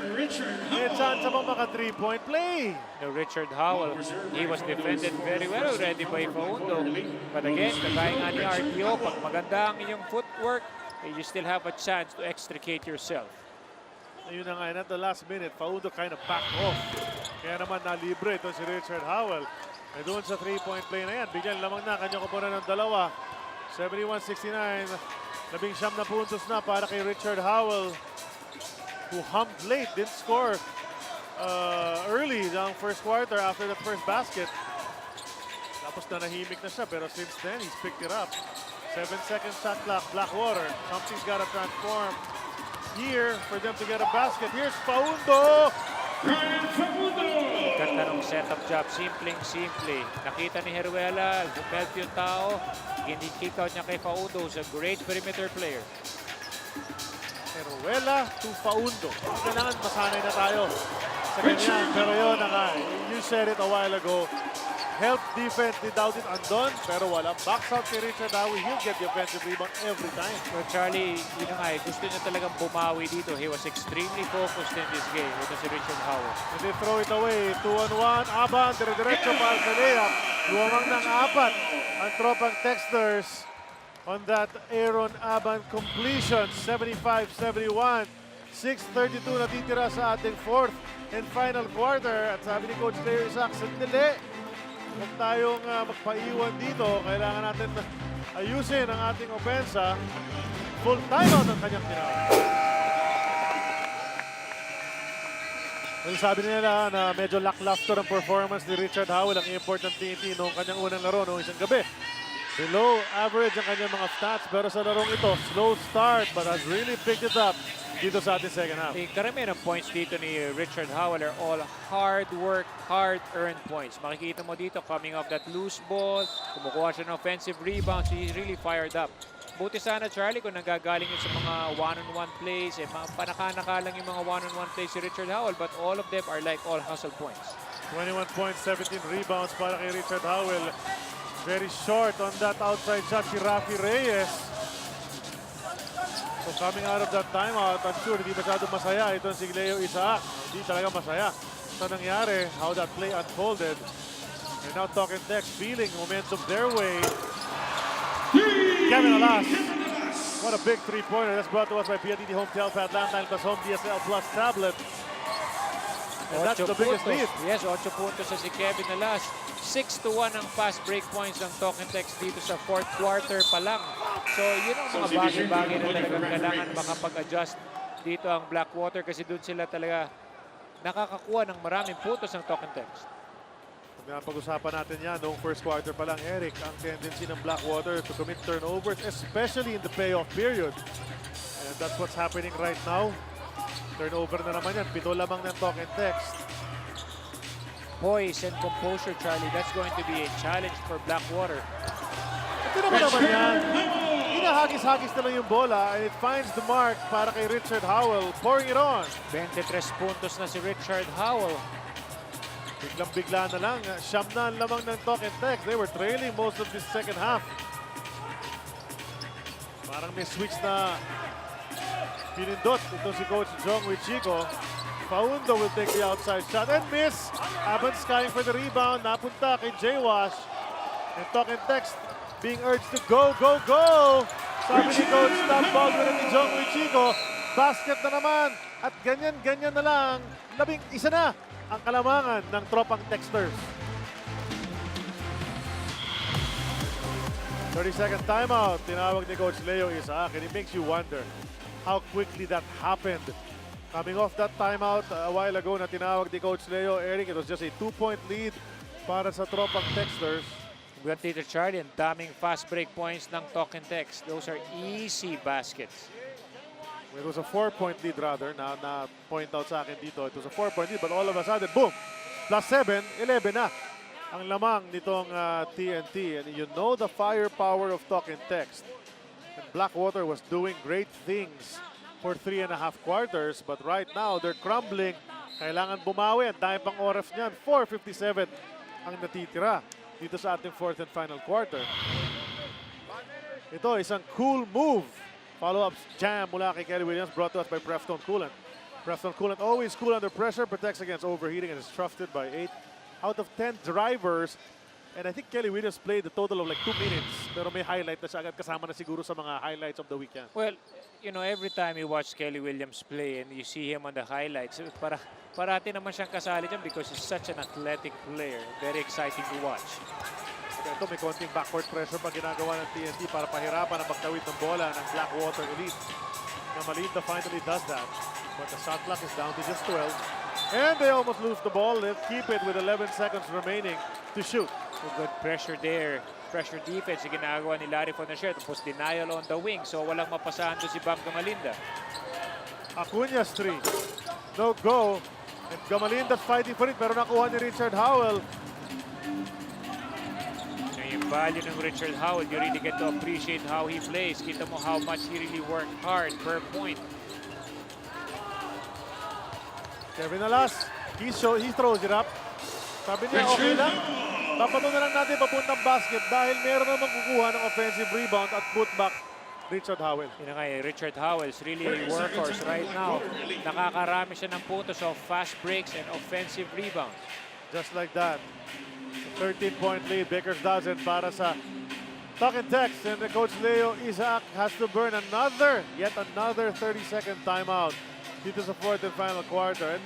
[SPEAKER 2] May chance pa maka 3-point play.
[SPEAKER 3] No, Richard Howell, he was defended very well already by Paundo. But again, kagaya nga ni RTO, pag maganda ang inyong footwork, you still have a chance to extricate yourself.
[SPEAKER 2] Ayun na nga, and at the last minute, Paundo kind of backed off. Kaya naman nalibre ito si Richard Howell. E doon sa 3-point play na yan, bigyan lamang na kanyang kupunan ng 2. 71-69. 19 na puntos na para kay Richard Howell, who humped late, didn't score early ng first quarter after the first basket. Tapos nanahimik na siya, pero since then, he's picked it up. 7-second shot clock, Blackwater. Something's got to transform here for them to get a basket. Here's Paundo.
[SPEAKER 3] Ganda ng setup job, simpleng-simple. Nakita ni Heruela, bumelt yung tao, kick out niya kay Paundo, who's a great perimeter player.
[SPEAKER 2] Eruela to Paundo. Kailangan masanay na tayo sa ganyan. Pero yun na nga, you said it a while ago. Help defense ni Doubted andon, pero walang box out kay Richard Howell. He'll get the offensive rebound every time.
[SPEAKER 3] So Charlie, yun na nga, gusto niya talagang bumawi dito. He was extremely focused in this game. Ito si Richard Howell.
[SPEAKER 2] And they throw it away. 2-on-1. Aban, dire-diretso pa sa layup. Luwamang ng 4 ang tropang Texters on that Aaron Aban completion. 75-71. 6:32 natitira sa ating fourth and final quarter. At sabi ni Coach Larry Sachs, sandali. Huwag tayong magpaiwan dito. Kailangan natin ayusin ang ating opensa. Full timeout ang kanyang tinawag. Well, sabi nila na medyo lackluster ang performance ni Richard Howell, ang import ng TNT noong kanyang unang laro noong isang gabi. Below average ang kanyang mga stats, pero sa larong ito, slow start but has really picked it up dito sa ating second half.
[SPEAKER 3] Karamihan ng points dito ni Richard Howell are all hard work, hard-earned points. Makikita mo dito, coming off that loose ball, kumukuha siya ng offensive rebounds, he's really fired up. Buti sana, Charlie, kung nagagaling yun sa mga one-on-one plays, mga panaka-naka lang yung mga one-on-one plays si Richard Howell, but all of them are like all hustle points.
[SPEAKER 2] 21 points, 17 rebounds para kay Richard Howell. Very short on that outside shot si Rafi Reyes. So coming out of that timeout, I'm sure hindi masyadong masaya itong si Leo Isaac. Hindi talaga masaya sa nangyari, how that play unfolded. And now Talk and Text feeling momentum their way. Kevin Alas. What a big three-pointer. That's brought to us by PLDT Home Telfat Landline plus Home DSL plus tablet. And that's the biggest lead.
[SPEAKER 3] Yes, 8 puntos sa si Kevin Alas. 6-1 ang fast break points ng Talk and Text dito sa fourth quarter pa lang. So, yun ang mga bagay-bagay na talagang kailangan makapag-adjust dito ang Blackwater kasi doon sila talaga nakakakuha ng maraming puntos ng Talk and Text.
[SPEAKER 2] Pag-usapan natin yan noong first quarter pa lang, Eric, ang tendency ng Blackwater to commit turnovers, especially in the payoff period. And that's what's happening right now. Turnover na naman yan. 7 lamang ng Talk and Text.
[SPEAKER 3] poise and composure, Charlie. That's going to be a challenge for Blackwater.
[SPEAKER 2] Ito naman yan. Hinahagis-hagis na lang yung bola and it finds the mark para kay Richard Howell, pouring it on.
[SPEAKER 3] 23 puntos na si Richard Howell.
[SPEAKER 2] Biglang-bigla na lang, siyam na ang lamang ng Talk and Text. They were trailing most of this second half. Parang may switch na pinindot ito si Coach Jong Wichico. Paundo will take the outside shot and miss. Abans skying for the rebound. Napunta kay J-Wash. And Talk and Text being urged to go, go, go! Sabi ni Coach Stab Baldwin at ni Jong Wichico, basket na naman. At ganyan-ganyan na lang. 11 na ang kalamangan ng tropang Texters. 30-second timeout. Tinawag ni Coach Leo Isaac and it makes you wonder how quickly that happened. Coming off that timeout a while ago na tinawag ni Coach Leo, Eric, it was just a 2-point lead para sa tropang Texters.
[SPEAKER 3] Tito Charlie, ang daming fast break points ng Talk and Text. Those are easy baskets.
[SPEAKER 2] It was a 4-point lead rather. Na point out sa akin dito. It was a 4-point lead but all of a sudden, boom! Plus 7, 11 na ang lamang nitong TNT. And you know the firepower of Talk and Text. And Blackwater was doing great things for 3.5 quarters. But right now, they're crumbling. Kailangan bumawi. Ang dami pang oras niyan. 4:57 ang natitira dito sa ating fourth and final quarter. Ito, isang cool move. Follow-up jam mula kay Kelly Williams brought to us by Preston Coolant. Preston Coolant always cool under pressure, protects against overheating and is trusted by 8 out of 10 drivers. And I think Kelly Williams played a total of like 2 minutes. Pero may highlight na siya agad kasama na siguro sa mga highlights of the weekend.
[SPEAKER 3] Well, you know, every time you watch Kelly Williams play and you see him on the highlights, parati naman siyang kasali dyan because he's such an athletic player. Very exciting to watch.
[SPEAKER 2] Ito may konting backward pressure pa ginagawa ng TNT para pahirapan ang magtawid ng bola ng Blackwater Elite. Malinda finally does that. But the shot clock is down to just 12. And they almost lose the ball. They'll keep it with 11 seconds remaining to shoot.
[SPEAKER 3] So good pressure there. Pressure defense yung ginagawa ni Larry Fonacier. Tapos denial on the wing. So walang mapasahan doon si Bam Gamalinda.
[SPEAKER 2] Acuña's 3. No go. And Gamalinda's fighting for it. Pero nakuha ni Richard Howell.
[SPEAKER 3] Yung value ng Richard Howell, you really get to appreciate how he plays. Kita mo how much he really worked hard per point.
[SPEAKER 2] Kevin Alas, he throws it up. Sabi niya, okay lang. Papato na lang natin papuntang basket dahil meron namang kukuha ng offensive rebound at putback Richard Howell.
[SPEAKER 3] Yun nga Richard Howell is really a workhorse right now. Nakakarami siya ng puntos of fast breaks and offensive rebounds.
[SPEAKER 2] Just like that. 13-point lead, Baker's dozen para sa Talk and Text. And the Coach Leo Isaac has to burn yet another 30-second timeout dito sa fourth and final quarter. And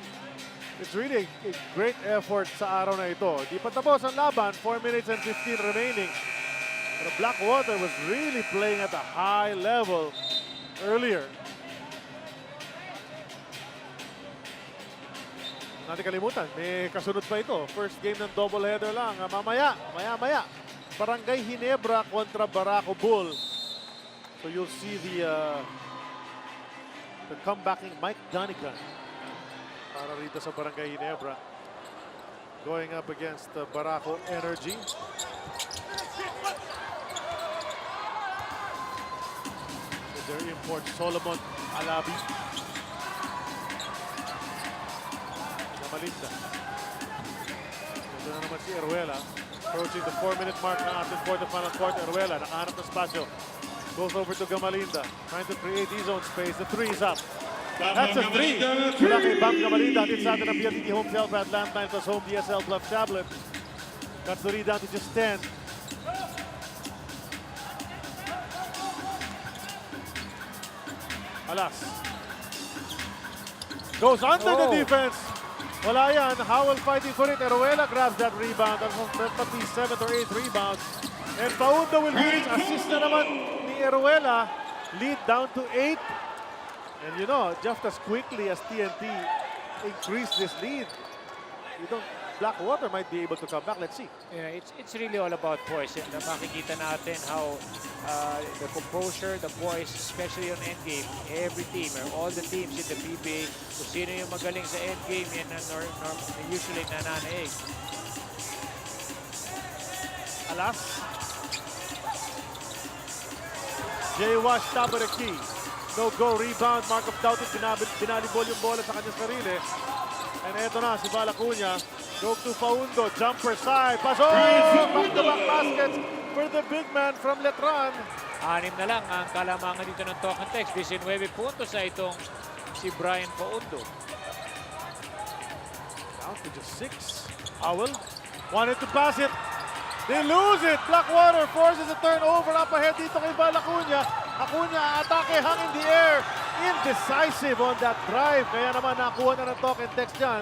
[SPEAKER 2] it's really a great effort sa araw na ito. Di pa tapos ang laban, 4 minutes and 15 remaining. But Blackwater was really playing at a high level earlier. Natin kalimutan, may kasunod pa ito. First game ng doubleheader lang. Mamaya. Barangay Ginebra kontra Barako Bull. So you'll see the comebacking Mike Donigan para rito sa Barangay Ginebra. Going up against Barako Energy. With their import Solomon Alabi. Malinda. Ito na naman si Eruela. Approaching the 4-minute mark ng ating fourth and final quarter. Eruela, nakahanap ng spasyo. Goes over to Gamalinda. Trying to create his own space. The 3 is up. That's a 3. Mula kay Bam Gamalinda. Atin sa atin ang PLDT home sale at Landline plus home DSL Bluff Tablet. Cuts the lead down to just 10. Alas. Goes under the defense. Wala yan. Howell fighting for it. Eruela grabs that rebound. That's probably 7th or 8th rebound. And Paundo will reach. Assist na naman ni Eruela. Lead down to 8. And you know, just as quickly as TNT increased this lead, Blackwater might be able to come back. Let's see.
[SPEAKER 3] You know, it's really all about poise. And makikita natin how the composure, the poise, especially on endgame, every team or all the teams in the PBA, kung sino yung magaling sa endgame, yan ang usually nananaig.
[SPEAKER 2] Alas. Jay Wash, top of the key. No go, rebound. Markov doubted. Binalibol yung bola sa kanyang sarili. And eto na, si Balacuña. Go to Paundo. Jumper side. Pasok! Back-to-back baskets for the big man from Letran.
[SPEAKER 3] 6 na lang ang kalamangan dito ng Talk and Text. 19 puntos sa itong si Brian Paundo.
[SPEAKER 2] Down to just 6. Howell wanted to pass it. They lose it. Blackwater forces a turnover up ahead dito kay Balacuña. Acuña atake hang in the air. Indecisive on that drive. Kaya naman nakuha na ng Talk and Text dyan.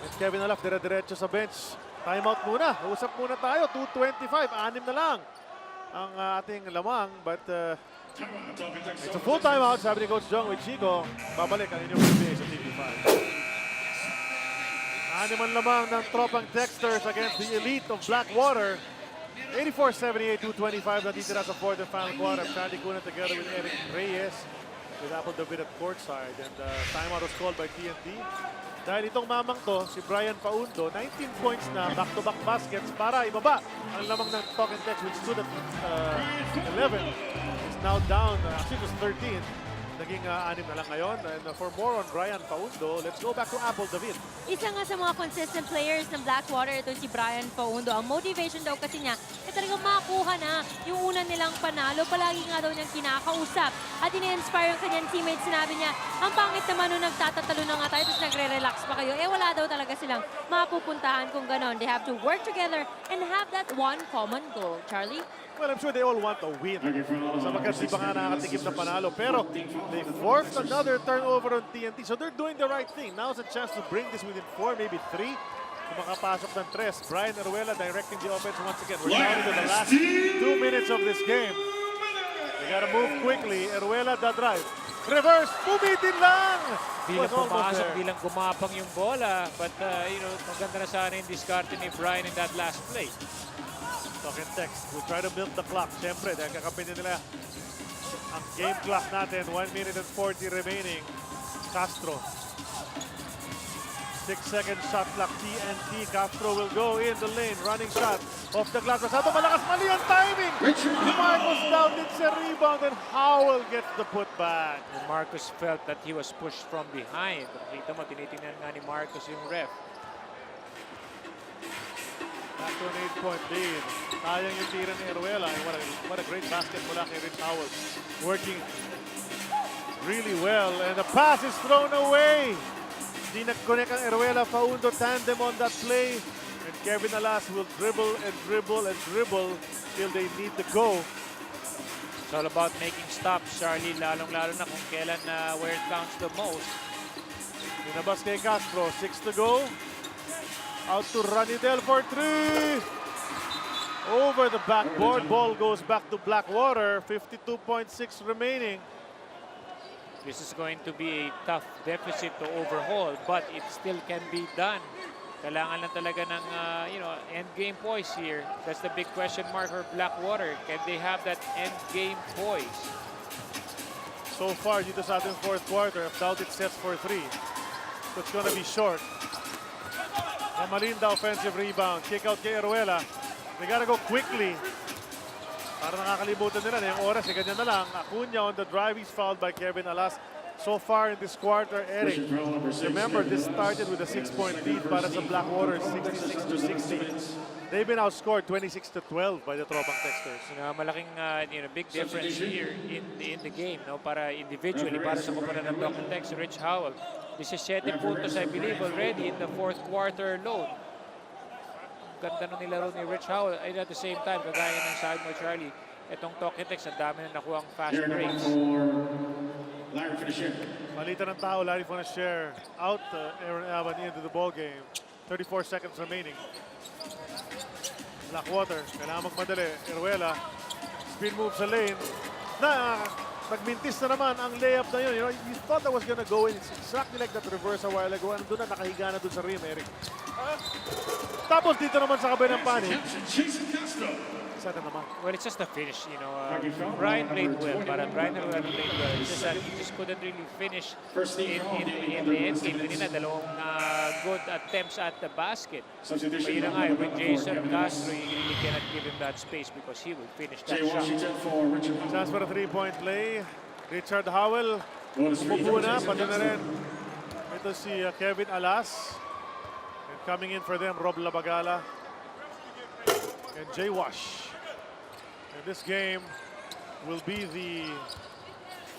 [SPEAKER 2] And Kevin Alaf dire-diretso sa bench. Timeout muna. Usap muna tayo. 2:25. 6 na lang ang ating lamang. But it's a full timeout. Sabi ni Coach Jong with Chico. Babalik ang inyong PBA sa TV5. 6 man lamang ng tropang Texters against the elite of Blackwater. 84-78, 2:25 natitira sa fourth and final quarter. Sandy Cuna together with Eric Reyes with Apple David at courtside. And timeout was called by TNT. Dahil itong mamang to, si Brian Paundo, 19 points na back-to-back baskets para ibaba ang lamang ng Talk and Text, which stood at 11. Is now down, actually it was 13. Naging 6 na lang ngayon. And for more on Brian Paundo, let's go back to Apple David.
[SPEAKER 6] Isa nga sa mga consistent players ng Blackwater, ito si Brian Paundo. Ang motivation daw kasi niya, talagang makakuha na yung una nilang panalo. Palagi nga daw niyang kinakausap. At ini-inspire yung kanyang teammates. Sinabi niya, ang pangit naman nung nagtatatalo na nga tayo, tapos nagre-relax pa kayo. Eh wala daw talaga silang mapupuntahan kung ganon. They have to work together and have that one common goal. Charlie?
[SPEAKER 2] Well, I'm sure they all want to win. Sa magkasi pa nga nakakatigim na panalo. Pero they forced another turnover on TNT. So they're doing the right thing. Now's a chance to bring this within 4, maybe 3. Kung makapasok ng 3. Brian Aruela directing the offense once again. We're down into the last 2 minutes of this game. They gotta move quickly. Aruela, the drive. Reverse, pumitin lang!
[SPEAKER 3] Bilang pumasok, bilang gumapang yung bola. But, you know, maganda na sana yung discard ni Brian in that last play.
[SPEAKER 2] Talk and Text. We'll try to milk the clock. Siyempre, dahil kakapinin nila ang game clock natin. 1 minute and 40 remaining. Castro. 6-second shot clock. TNT. Castro will go in the lane. Running shot. Off the glass. Masyado malakas. Mali ang timing. Marcos down. It's a rebound and Howell gets the putback.
[SPEAKER 3] Marcos felt that he was pushed from behind. Kita mo, tinitingnan nga ni Marcos yung ref.
[SPEAKER 2] Back to an 8-point lead. Sayang yung tira ni Aruela. What a great basket mula kay Rich Howell. Working really well. And the pass is thrown away. Di nag-connect ang Aruela. Paundo tandem on that play. And Kevin Alas will dribble and dribble and dribble till they need to go.
[SPEAKER 3] It's all about making stops, Charlie. Lalong-lalo na kung kailan where it counts the most.
[SPEAKER 2] Dinabas kay Castro. 6 to go. Out to Ranidel for 3. Over the backboard. Ball goes back to Blackwater. 52.6 remaining.
[SPEAKER 3] This is going to be a tough deficit to overhaul, but it still can be done. Kailangan lang talaga ng you know, end game poise here. That's the big question mark for Blackwater. Can they have that end game poise?
[SPEAKER 2] So far, dito sa ating fourth quarter, Doubted sets for 3. So it's gonna be short. Malinda offensive rebound. Kick out kay Aruela. They gotta go quickly. Para nakakalimutan nila na yung oras. Ganyan na lang. Acuña on the drive. He's fouled by Kevin Alas. So far in this quarter, Eric, remember this started with a 6-point lead para sa Blackwater, 66-60. They've been outscored 26-12 by the Tropang Texters.
[SPEAKER 3] You know, malaking you know, big difference here in the game, no? Para individually, para sa kumpara ng Talk and Text, Rich Howell. 17 puntos, I believe, already in the fourth quarter load. Ganda nung nilaro ni Rich Howell. And at the same time, kagaya ng sabi mo, Charlie, itong Talk and Text, ang dami na nakuha ang fast breaks.
[SPEAKER 2] Malita ng tao, Larry Fonashare out, Aaron Alban into the ball game. 34 seconds remaining. Blackwater, kailangan magmadali. Aruela, spin move sa lane. nagmintis na naman ang layup na yun. You know, you thought that was gonna go in. It's exactly like that reverse a while ago. Doon na nakahiga na doon sa rim, Eric. Tapos dito naman sa kabilang panig. Isa na naman.
[SPEAKER 3] Well, it's just the finish, you know. Brian played well, but Brian Rueda played well. It's just that he just couldn't really finish in the end game. Kanina, dalawang good attempts at the basket. But yun na nga, with Jason Castro, you really cannot give him that space because he will finish that shot.
[SPEAKER 2] Chance for a three-point play. Richard Howell. Umupo na, pati na rin. Ito si Kevin Alas. And coming in for them, Rob Labagala. And Jay Wash. And this game will be the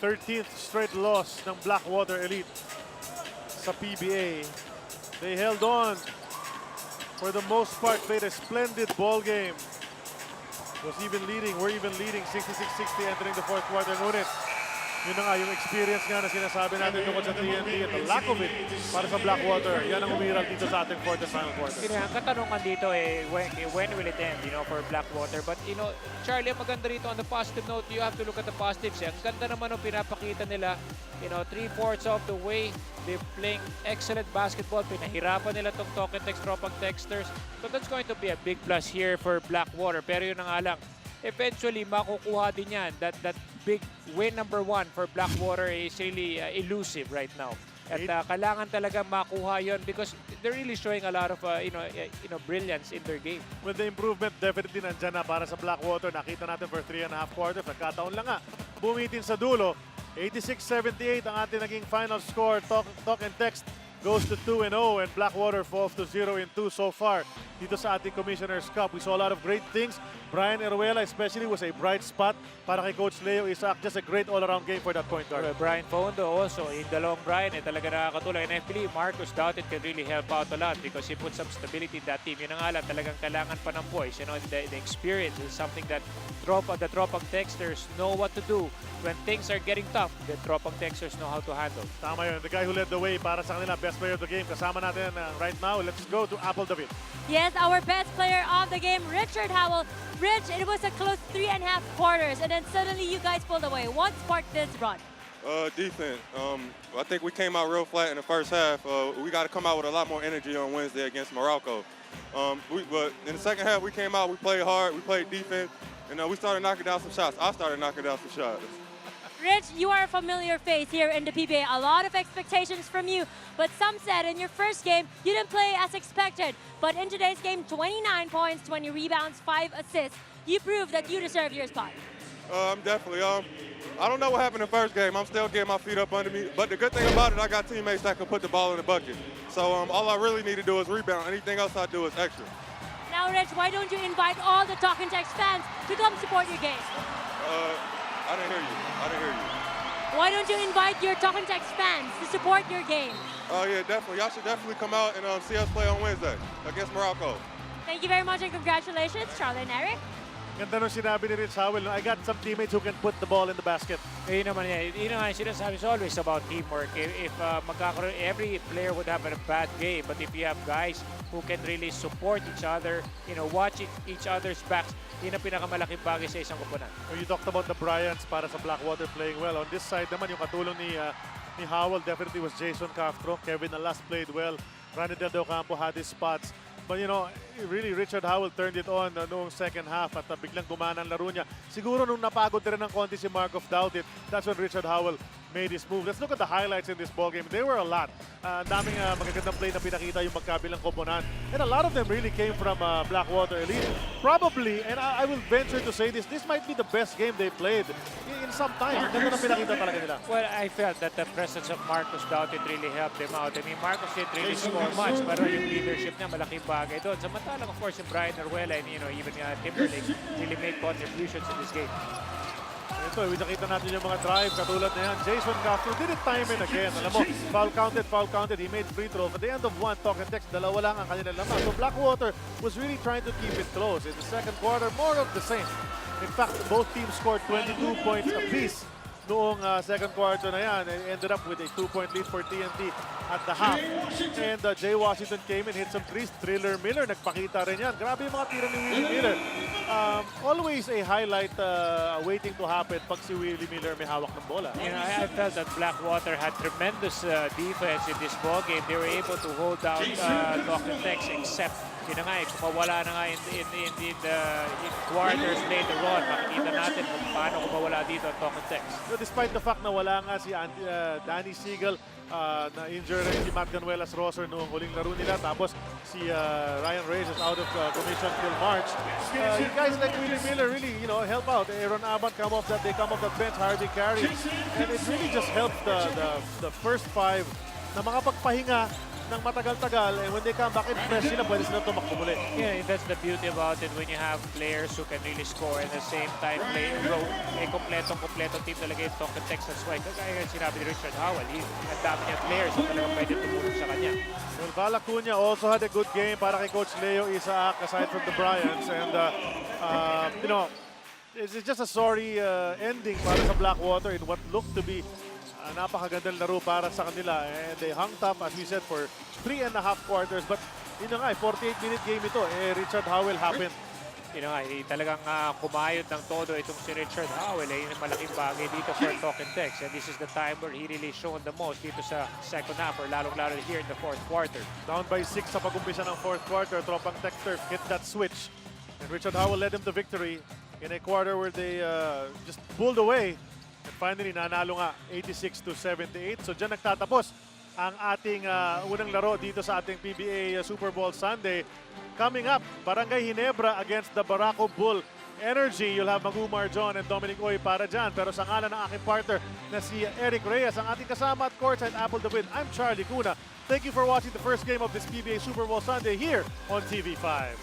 [SPEAKER 2] 13th straight loss ng Blackwater Elite sa PBA. They held on. For the most part, played a splendid ball game. We're even leading 66-60 entering the fourth quarter. Ngunit, yun na nga, yung experience nga na sinasabi natin tungkol sa TNT at the lack of it para sa Blackwater. Yan ang umiral dito sa ating fourth and final quarter.
[SPEAKER 3] Ang katanungan dito when will it end, you know, for Blackwater. But, you know, Charlie, ang maganda rito on the positive note, you have to look at the positives. Ang ganda naman ang pinapakita nila, you know, 3/4 of the way. They're playing excellent basketball. Pinahirapan nila tong talk and text, drop and texters. So that's going to be a big plus here for Blackwater. Pero yun na nga lang, eventually makukuha din yan. That big win number 1 for Blackwater is really elusive right now. At kailangan talaga makuha yon because they're really showing a lot of brilliance in their game.
[SPEAKER 2] With the improvement, definitely nandyan na para sa Blackwater. Nakita natin for 3.5 quarters. Nagkataon lang nga. Bumitin sa dulo. 86-78 ang ating naging final score. Talk and text goes to 2-0 and Blackwater falls to 0-2 so far dito sa ating Commissioner's Cup. We saw a lot of great things. Brian Eruela especially was a bright spot para kay Coach Leo Isaac. Just a great all-around game for that point guard.
[SPEAKER 3] Brian Fondo also, in the long Brian, talaga nakakatulong. And I believe Marcus Doughted can really help out a lot because he put some stability in that team. Yun ang alam, talagang kailangan pa ng boys. You know, the experience is something that the Tropang Texters know what to do. When things are getting tough, the Tropang Texters know how to handle.
[SPEAKER 2] Tama yun. The guy who led the way para sa kanila, best player of the game. Kasama natin right now. Let's go to Apple David.
[SPEAKER 6] Yes, our best player of the game, Richard Howell. Rich, it was a close 3.5 quarters, and then suddenly you guys pulled away. What sparked this run?
[SPEAKER 7] Defense. I think we came out real flat in the first half. We got to come out with a lot more energy on Wednesday against Morocco. But in the second half, we came out, we played hard, we played defense, and we started knocking down some shots. I started knocking down some shots.
[SPEAKER 6] Rich, you are a familiar face here in the PBA. A lot of expectations from you, but some said in your first game, you didn't play as expected. But in today's game, 29 points, 20 rebounds, 5 assists. You proved that you deserve your spot.
[SPEAKER 7] I'm definitely, I don't know what happened in the first game. I'm still getting my feet up under me. But the good thing about it, I got teammates that can put the ball in the bucket. So all I really need to do is rebound. Anything else I do is extra.
[SPEAKER 6] Now, Rich, why don't you invite all the Talk and Text fans to come support your game?
[SPEAKER 7] I didn't hear you.
[SPEAKER 6] Why don't you invite your Talk and Text fans to support your game?
[SPEAKER 7] Oh, yeah, definitely. Y'all should definitely come out and see us play on Wednesday against Morocco.
[SPEAKER 6] Thank you very much and congratulations, Charlie and Eric.
[SPEAKER 2] Ganda nung sinabi ni Rich Howell. I got some teammates who can put the ball in the basket.
[SPEAKER 3] Yun naman yan. Yun naman sinasabi, it's always about teamwork. If magkakaroon, every player would have a bad game, but if you have guys who can really support each other, you know, watch each other's backs, yun ang pinakamalaking bagay sa isang koponan.
[SPEAKER 2] When you talked about the Bryants para sa Blackwater playing well. On this side naman, yung katulong ni Howell definitely was Jason Castro. Kevin Alas played well. Randy Del Campo had his spots. But you know, really Richard Howell turned it on noong second half at biglang gumana ang laro niya. Siguro nung napagod rin ng konti si Markov Doughted, that's when Richard Howell made his move. Let's look at the highlights in this ballgame. There were a lot. Daming magagandang play na pinakita yung magkabilang koponan. And a lot of them really came from Blackwater Elite. Probably, and I will venture to say this might be the best game they played in some time. Ganda na pinakita talaga nila.
[SPEAKER 3] Well, I felt that the presence of Marcus Doughted really helped them out. I mean, Marcus didn't really score much, pero yung leadership niya malaking bagay doon. Samantalang, of course, yung Brian Eruela and, you know, even Timberlake really made contributions in this game.
[SPEAKER 2] Ito, nakita natin yung mga drive katulad na yan. Jason Castro did it time and again. Alam mo, foul counted. He made free throw. At the end of one, Talk and Text, dalawa lang ang kanilang laman. So Blackwater was really trying to keep it close. In the second quarter, more of the same. In fact, both teams scored 22 points apiece. noong second quarter na yan. It ended up with a 2-point lead for TNT at the half. And Jay Washington came and hit some threes. Thriller Miller, nagpakita rin yan. Grabe yung mga tira ni Willie Miller. Always a highlight waiting to happen pag si Willie Miller may hawak ng bola.
[SPEAKER 3] You know, I felt that Blackwater had tremendous defense in this ball game. They were able to hold down Talking Tex, except yun na nga, kumawala na nga in quarters later on. Makikita natin kung paano kumawala dito ang Talking Tex.
[SPEAKER 2] So despite the fact na wala nga si Danny Siegel, na injured rin si Matt Ganuelas Rosser noong huling laro nila, tapos si Ryan Reyes is out of commission till March. You guys like Willie Miller really, you know, help out. Aaron Abad come off that bench, Harvey Carey, and it really just helped the first five na makapagpahinga ng matagal-tagal, and when they come back in fresh sila, pwede sila tumakbo muli.
[SPEAKER 3] Yeah, that's the beauty about it when you have players who can really score and at the same time play kompletong team talaga yung Talking Tex. That's why, kagaya nga sinabi ni Richard Howell, ang dami niya players na talagang pwede tumulong sa kanya.
[SPEAKER 2] Well, Val Acuña also had a good game para kay Coach Leo Isaac aside from the Bryants, and you know, it's just a sorry ending para sa Blackwater in what looked to be napakagandang laro para sa kanila, and they hung tough as we said for 3.5 quarters, but yun na nga, 48-minute game ito, Richard Howell happened.
[SPEAKER 3] You know, talagang kumayod ng todo itong si Richard Howell, yung malaking bagay dito for Talking Tex, and this is the time where he really shown the most dito sa second half, or lalong-lalo here in the fourth quarter.
[SPEAKER 2] Down by 6 sa pag-umpisa ng fourth quarter, tropang Texter hit that switch, and Richard Howell led them to victory in a quarter where they just pulled away. And finally, nanalo nga 86-78. So dyan nagtatapos ang ating unang laro dito sa ating PBA Super Bowl Sunday. Coming up, Barangay Ginebra against the Barako Bull Energy. You'll have Mag-Umar John and Dominic Oy para dyan. Pero sa ngalan ng aking partner na si Eric Reyes, ang ating kasama at courtside Apple the Win, I'm Charlie Cuna. Thank you for watching the first game of this PBA Super Bowl Sunday here on TV5.